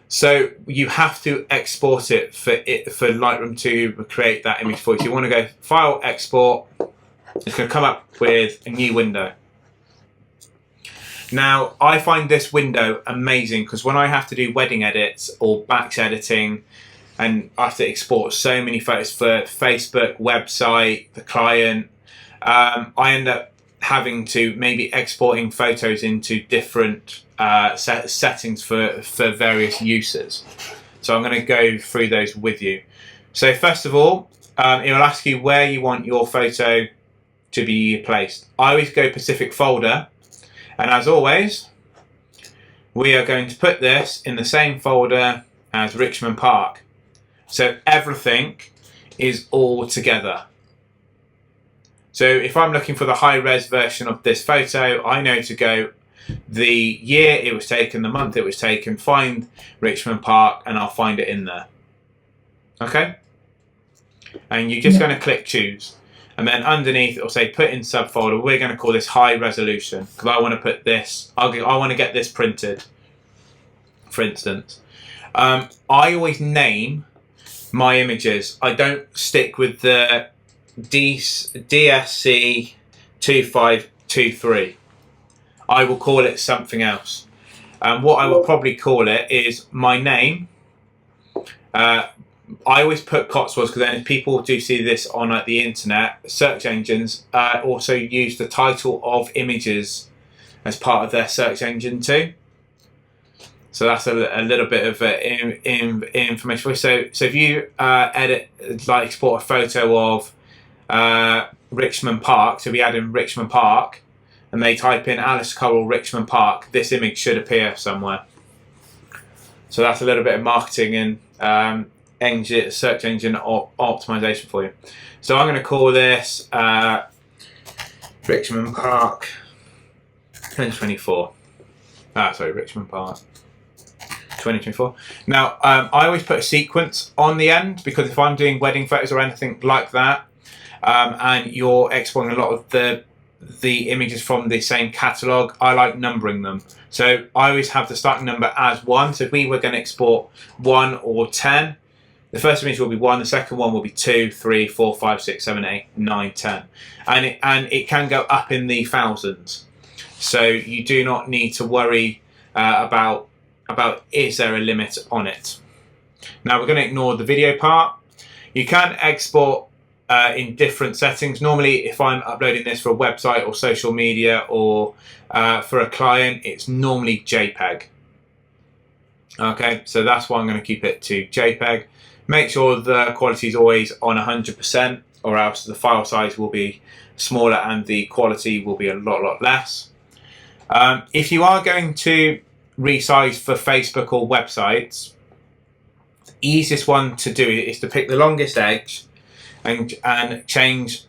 So you have to export it for Lightroom to create that image for you. So you want to go File, Export. It's going to come up with a new window. Now, I find this window amazing because when I have to do wedding edits or batch editing and I have to export so many photos for Facebook, website, the client, I end up having to maybe exporting photos into different settings for various uses. So I'm going to go through those with you. So first of all, it will ask you where you want your photo to be placed. I always go Pacific folder. And as always, we are going to put this in the same folder as Richmond Park. So everything is all together. So if I'm looking for the high-res version of this photo, I know to go the year it was taken, the month it was taken, find Richmond Park, and I'll find it in there. Okay? And you're just going to click choose. And then underneath it will say put in subfolder. We're going to call this high resolution because I want to put this, I want to get this printed, for instance. I always name my images. I don't stick with the DSC 2523. I will call it something else. What I will probably call it is my name. I always put Cotswolds because then if people do see this on the internet, search engines also use the title of images as part of their search engine too. So that's a little bit of information. So if you export a photo of Richmond Park, so we add in Richmond Park, and they type in Alice Coral Richmond Park, this image should appear somewhere. So that's a little bit of marketing and search engine optimization for you. So I'm going to call this Richmond Park 2024. Sorry, Richmond Park 2024. Now, I always put a sequence on the end, because if I'm doing wedding photos or anything like that, and you're exporting a lot of the images from the same catalogue, I like numbering them. So I always have the starting number as 1. So if we were going to export 1 or 10, the first image will be 1, the second one will be 2, 3, 4, 5, 6, 7, 8, 9, 10. And it can go up in the thousands. So you do not need to worry about is there a limit on it. Now we're going to ignore the video part. You can export in different settings. Normally, if I'm uploading this for a website or social media or for a client, it's normally JPEG. Okay, so that's why I'm going to keep it to JPEG. Make sure the quality is always on 100%, or else the file size will be smaller and the quality will be a lot less. If you are going to resize for Facebook or websites, the easiest one to do is to pick the longest edge and change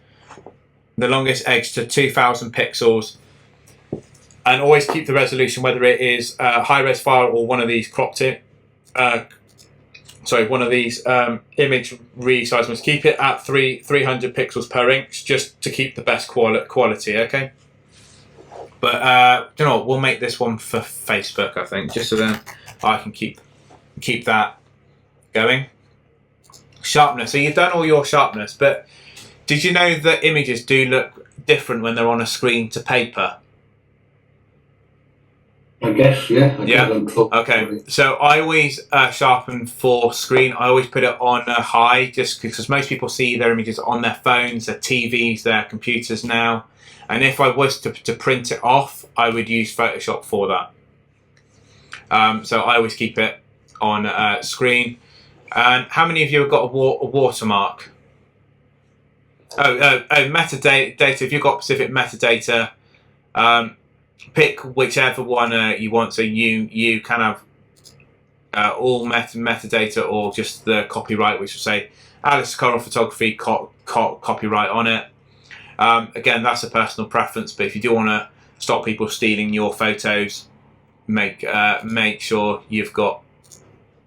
the longest edge to 2000 pixels, and always keep the resolution, whether it is a high-res file or one of these one of these image resizers. Keep it at 300 pixels per inch, just to keep the best quality. Okay. But you know what? We'll make this one for Facebook, I think, just so then I can keep that going. Sharpness. So you've done all your sharpness, but did you know that images do look different when they're on a screen to paper? I guess, yeah. Okay. So I always sharpen for screen. I always put it on high, just because most people see their images on their phones, their TVs, their computers now. And if I was to print it off, I would use Photoshop for that. So I always keep it on screen. And how many of you have got a watermark? Metadata. If you've got specific metadata, pick whichever one you want. So you can have all metadata, or just the copyright, which will say Alice Coral Photography copyright on it. Again, that's a personal preference, but if you do want to stop people stealing your photos, make sure you've got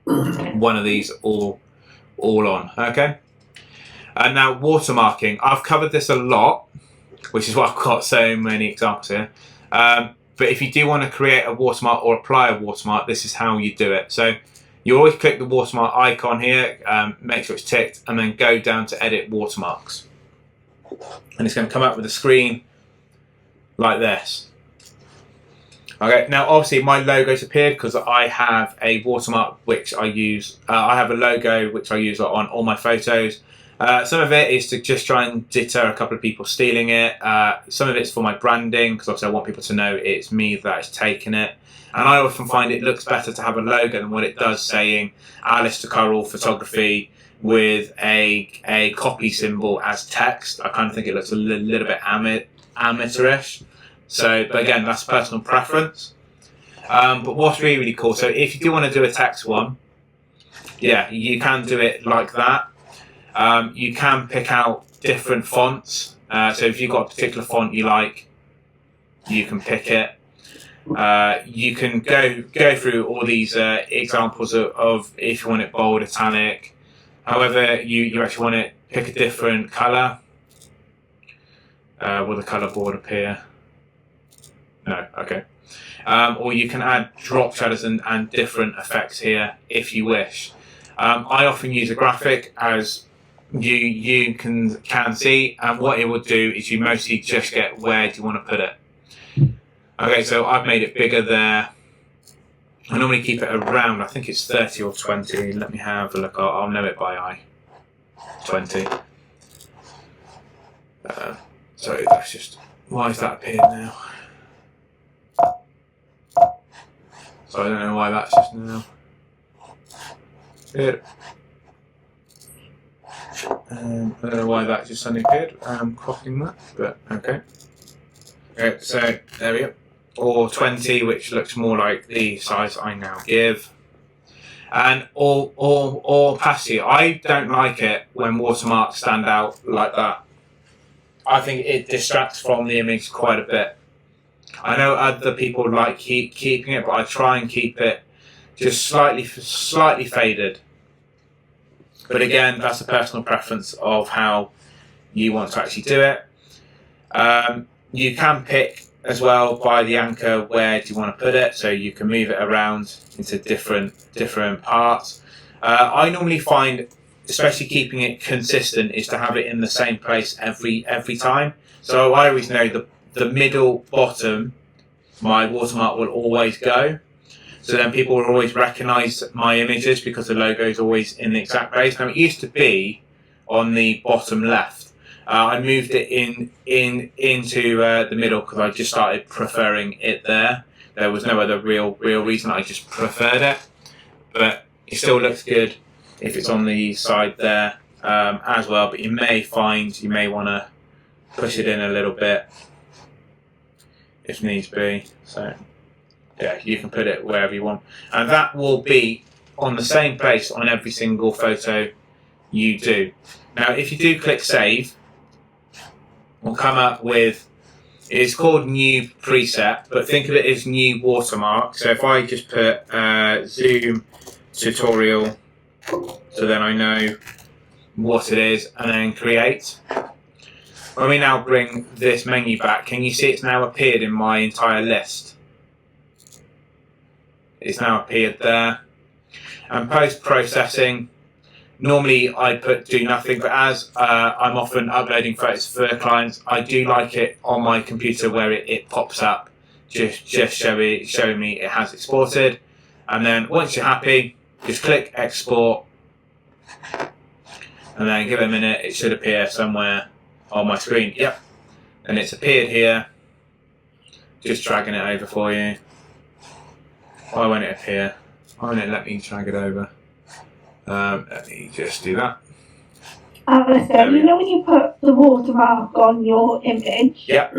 one of these all on. Okay. And now watermarking. I've covered this a lot, which is why I've got so many examples here. But if you do want to create a watermark or apply a watermark, this is how you do it. So you always click the watermark icon here, make sure it's ticked, and then go down to edit watermarks. And it's going to come up with a screen like this. Okay, now obviously my logo's appeared because I have a watermark which I use. I have a logo which I use on all my photos. Some of it is to just try and deter a couple of people stealing it. Some of it's for my branding, because obviously I want people to know it's me that has taken it. And I often find it looks better to have a logo than what it does saying Alice Coral Photography with a copy symbol as text. I kind of think it looks a little bit amateurish. So, but again, that's personal preference. But what's really cool, so if you do want to do a text one, yeah, you can do it like that. You can pick out different fonts. So if you've got a particular font you like, you can pick it. You can go through all these examples of if you want it bold, italic. However, you actually want to pick a different colour. Will the colour board appear? No, okay. Or you can add drop shadows and different effects here if you wish. I often use a graphic, as you can see, and what it will do is you mostly just get where do you want to put it. Okay, so I've made it bigger there. I normally keep it around, I think it's 30 or 20. Let me have a look. I'll know it by eye. 20. Sorry, that's just, why has that appeared now? So I don't know why that's just now. Here. I don't know why that just suddenly appeared. I'm copying that, but okay. Okay, so there we go. Or 20, which looks more like the size I now give. And or opacity. I don't like it when watermarks stand out like that. I think it distracts from the image quite a bit. I know other people like keeping it, but I try and keep it just slightly faded. But again, that's a personal preference of how you want to actually do it. You can pick as well by the anchor where do you want to put it, so you can move it around into different parts. I normally find, especially keeping it consistent, is to have it in the same place every time. So I always know the middle bottom, my watermark will always go. So then people will always recognise my images because the logo is always in the exact place. Now it used to be on the bottom left. I moved it into the middle because I just started preferring it there. There was no other real reason. I just preferred it, but it still looks good if it's on the side there as well. But you may find you may want to push it in a little bit if needs be. So yeah, you can put it wherever you want, and that will be on the same place on every single photo you do. Now, if you do click save, we'll come up with, it's called new preset, but think of it as new watermark. So if I just put zoom tutorial, so then I know what it is, and then create. When we now bring this menu back, can you see it's now appeared in my entire list? It's now appeared there. And post-processing, normally I do nothing, but as I'm often uploading photos for clients, I do like it on my computer where it pops up, just showing me it has exported. And then once you're happy, just click export, and then give it a minute, it should appear somewhere on my screen. Yep, and it's appeared here. Just dragging it over for you. Why won't it appear? Why won't it let me drag it over? Let me just do that. Alistair, you know when you put the watermark on your image? Yep.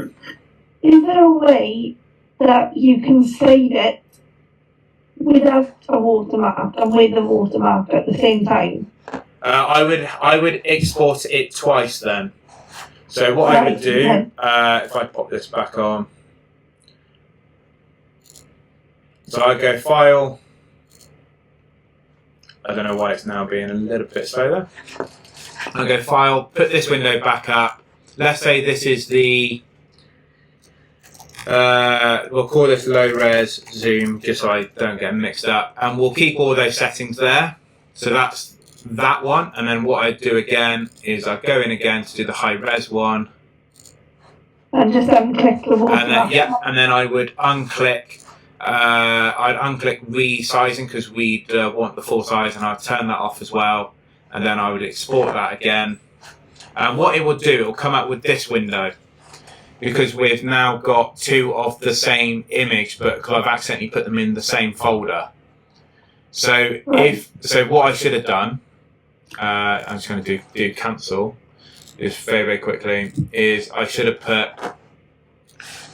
Is there a way that you can save it without a watermark and with a watermark at the same time? I would export it twice then. So what I would do, if I pop this back on, so I go File. I don't know why it's now being a little bit slow there. I go File, put this window back up. Let's say this is the, we'll call this low res zoom, just so I don't get mixed up. And we'll keep all those settings there. So that's that one. And then what I do again is I go in again to do the high res one. And just unclick the watermark. And then, yeah, and then I would unclick. I'd unclick resizing because we'd want the full size, and I'd turn that off as well, and then I would export that again. And what it will do, it will come up with this window because we've now got two of the same image, but because I've accidentally put them in the same folder. So what I should have done, I'm just going to do cancel, is very quickly, is I should have put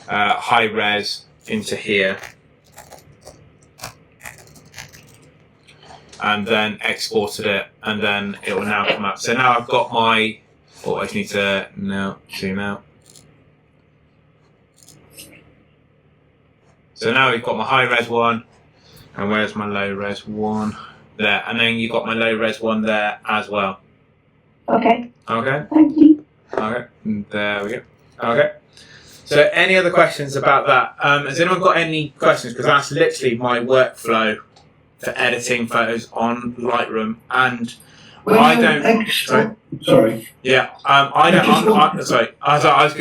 high res into here. And then exported it, and then it will now come up. So now I've got my, I just need to now zoom out. So now we've got my high res one, and where's my low res one? There, and then you've got my low res one there as well. Okay. Okay. Thank you. Okay, there we go. Okay. So any other questions about that? Has anyone got any questions? Because that's literally my workflow for editing photos on Lightroom, and I don't. Sorry. Yeah, I don't. Sorry, I was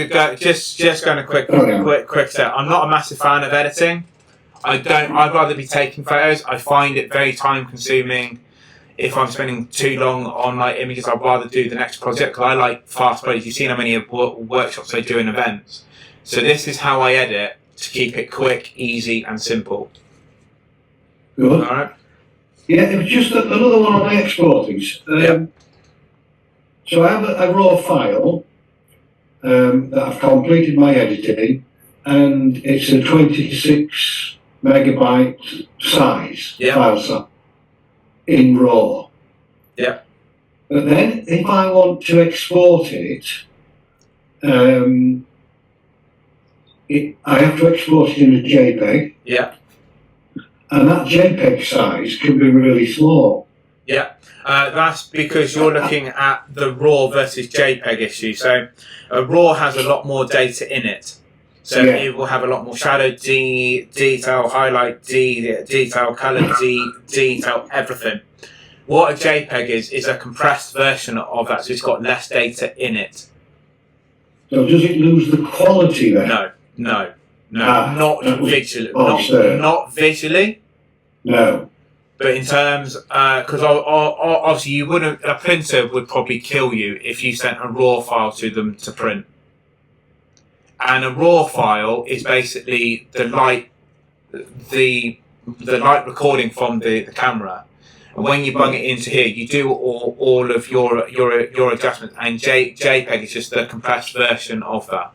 just going to quick set. I'm not a massive fan of editing. I'd rather be taking photos. I find it very time consuming. If I'm spending too long on like images, I'd rather do the next project because I like fast photos. You've seen how many workshops I do in events. So this is how I edit to keep it quick, easy, and simple. Good. All right. Yeah, it was just another one on my exportings. So I have a raw file that I've completed my editing, and it's a 26 megabyte size, file size, in RAW. Yeah. But then if I want to export it, I have to export it in a JPEG. Yeah. And that JPEG size can be really small. Yeah. That's because you're looking at the RAW versus JPEG issue. So RAW has a lot more data in it. So it will have a lot more shadow D, detail, highlight D, detail, color D, detail, everything. What a JPEG is a compressed version of that, so it's got less data in it. So does it lose the quality then? No, not visually. Not visually. No. But in terms, because obviously you wouldn't, a printer would probably kill you if you sent a RAW file to them to print. And a RAW file is basically the light recording from the camera. And when you bung it into here, you do all of your adjustments, and JPEG is just the compressed version of that.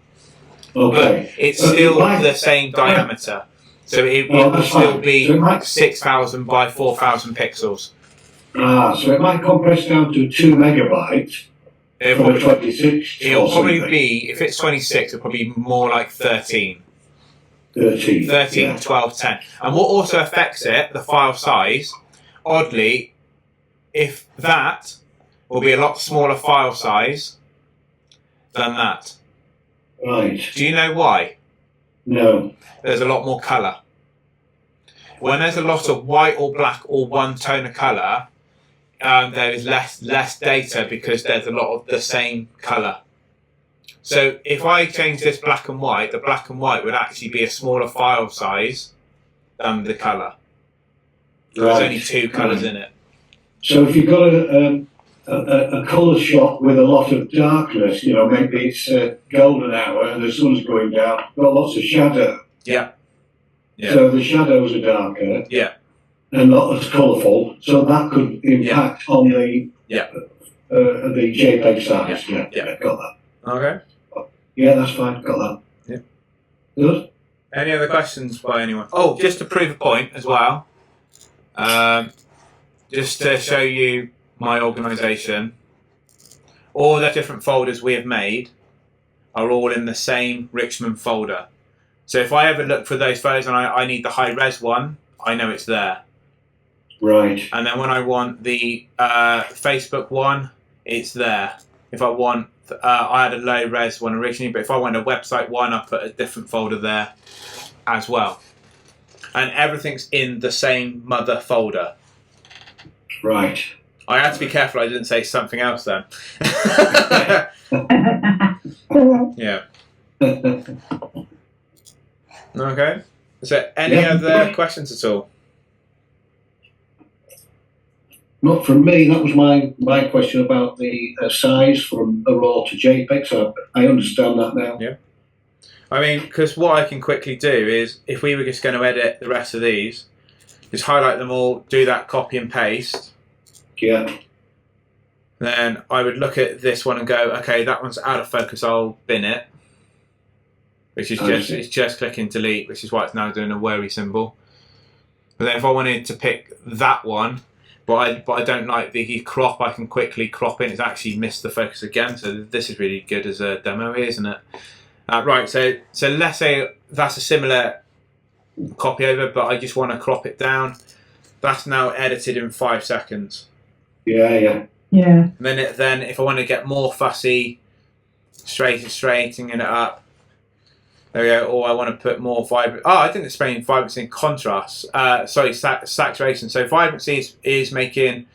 Okay. But it's still the same diameter. So it will still be 6,000 by 4,000 pixels. So it might compress down to 2 megabytes. It'll probably be, if it's 26, it'll probably be more like 13. 13, 12, 10. And what also affects it, the file size, oddly, if that will be a lot smaller file size than that. Right. Do you know why? No. There's a lot more colour. When there's a lot of white or black or one tone of colour, there is less data because there's a lot of the same colour. So if I change this black and white, the black and white would actually be a smaller file size than the colour. There's only 2 colours in it. So if you've got a colour shot with a lot of darkness, maybe it's a golden hour and the sun's going down, got lots of shadow. Yeah. So the shadows are darker. Yeah. And not as colourful, so that could impact on the JPEG size. Yeah, got that. Okay. Yeah, that's fine. Got that. Yeah. Good. Any other questions by anyone? Oh, just to prove a point as well. Just to show you my organisation. All the different folders we have made are all in the same Richmond folder. So if I ever look for those photos and I need the high res one, I know it's there. Right. And then when I want the Facebook one, it's there. If I want, I had a low res one originally, but if I want a website one, I put a different folder there as well. And everything's in the same mother folder. Right. I had to be careful I didn't say something else then. Yeah. Okay. Is there any other questions at all? Not from me. That was my question about the size from a RAW to JPEG. So I understand that now. Yeah. I mean, because what I can quickly do is, if we were just going to edit the rest of these, just highlight them all, do that copy and paste. Yeah. Then I would look at this one and go, okay, that one's out of focus. I'll bin it. Which is just clicking delete, which is why it's now doing a worry symbol. But then if I wanted to pick that one, but I don't like the crop, I can quickly crop in. It's actually missed the focus again, so this is really good as a demo, isn't it? Right, so let's say that's a similar copy over, but I just want to crop it down. That's now edited in 5 seconds. Yeah. Yeah. And then if I want to get more fussy, straightening it up. There we go. Or I want to put more vibrant. Oh, I didn't explain vibrancy and contrast. Sorry, saturation. So vibrancy is making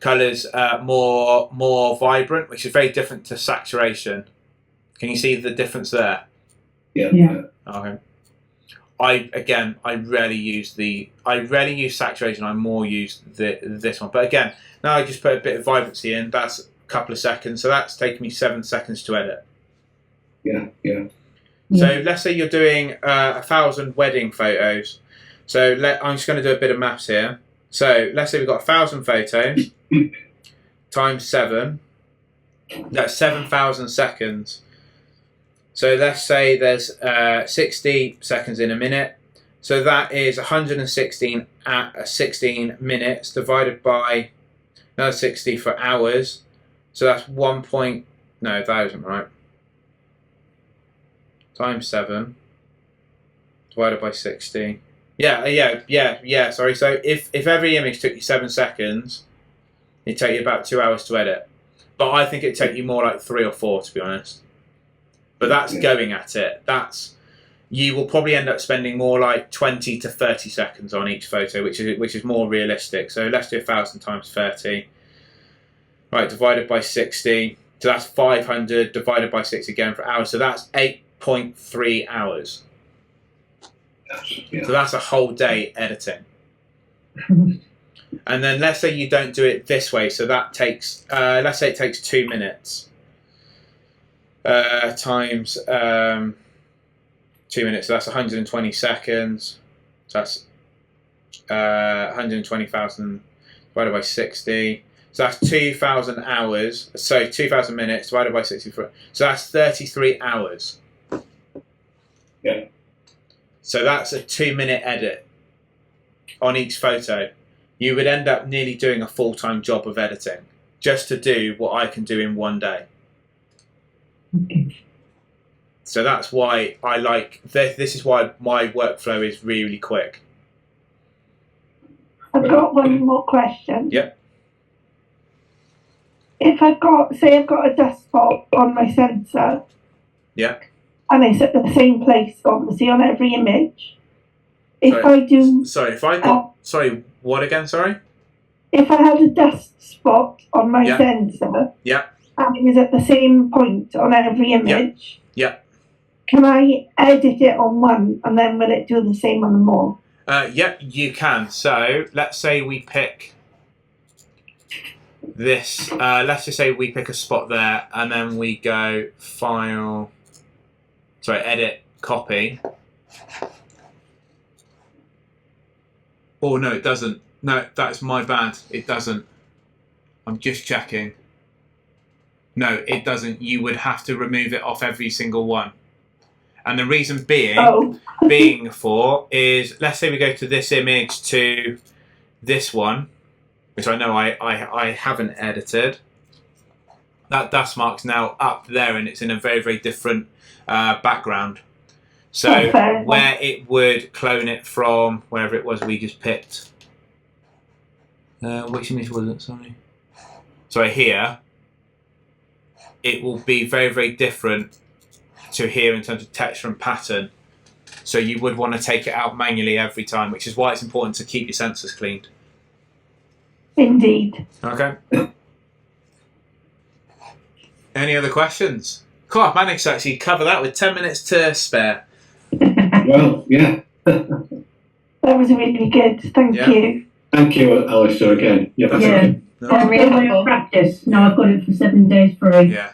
colours more vibrant, which is very different to saturation. Can you see the difference there? Yeah. Okay. I rarely use saturation. I more use this one. But again, now I just put a bit of vibrancy in. That's a couple of seconds. So that's taken me 7 seconds to edit. Yeah. So let's say you're doing 1,000 wedding photos. So I'm just going to do a bit of maths here. So let's say we've got 1,000 photos times 7 That's 7,000 seconds. So let's say there's 60 seconds in a minute. So that is 116 at 16 minutes divided by another 60 for hours. So that's 1 point. No, that isn't right. Times 7 divided by 60. Yeah. Sorry. So if every image took you 7 seconds, it'd take you about 2 hours to edit. But I think it'd take you more like 3 or 4, to be honest. But that's going at it. You will probably end up spending more like 20 to 30 seconds on each photo, which is more realistic. So let's do 1,000 times 30. Right, divided by 60. So that's 500 divided by 6 again for hours. So that's 8.3 hours. So that's a whole day editing. And then let's say you don't do it this way. So that takes, let's say it takes 2 minutes. Times 2 minutes, so that's 120 seconds. So that's 120,000 divided by 60. So that's 2,000 hours. So 2,000 minutes divided by 60. So that's 33 hours. Yeah. So that's a 2-minute edit on each photo. You would end up nearly doing a full-time job of editing just to do what I can do in 1 day. So that's why I like this is why my workflow is really quick. I've got one more question. Yep. If I've got a dust spot on my sensor, Yeah. and it's at the same place, obviously, on every image. If What again? Sorry. If I had a dust spot on my sensor, and it was at the same point on every image, can I edit it on one, and then will it do the same on them all? Yep, you can. So let's say we pick this. Let's just say we pick a spot there, and then we go File. Sorry, Edit, Copy. Oh no, it doesn't. No, that's my bad. It doesn't. I'm just checking. No, it doesn't. You would have to remove it off every single one. And the reason being for is, let's say we go to this image to this one, which I know I haven't edited. That dust mark's now up there and it's in a very, very different background. So where it would clone it from, wherever it was we just picked. Which image was it? Sorry, here. It will be very, very different to here in terms of texture and pattern. So you would want to take it out manually every time, which is why it's important to keep your sensors cleaned. Indeed. Okay. Any other questions? Cool, I managed to actually cover that with 10 minutes to spare. Well, yeah. That was really good. Thank you. Thank you, Alistair, again. Yeah, that's okay. Really helpful. Practice. No, I've got it for 7 days free. Yeah.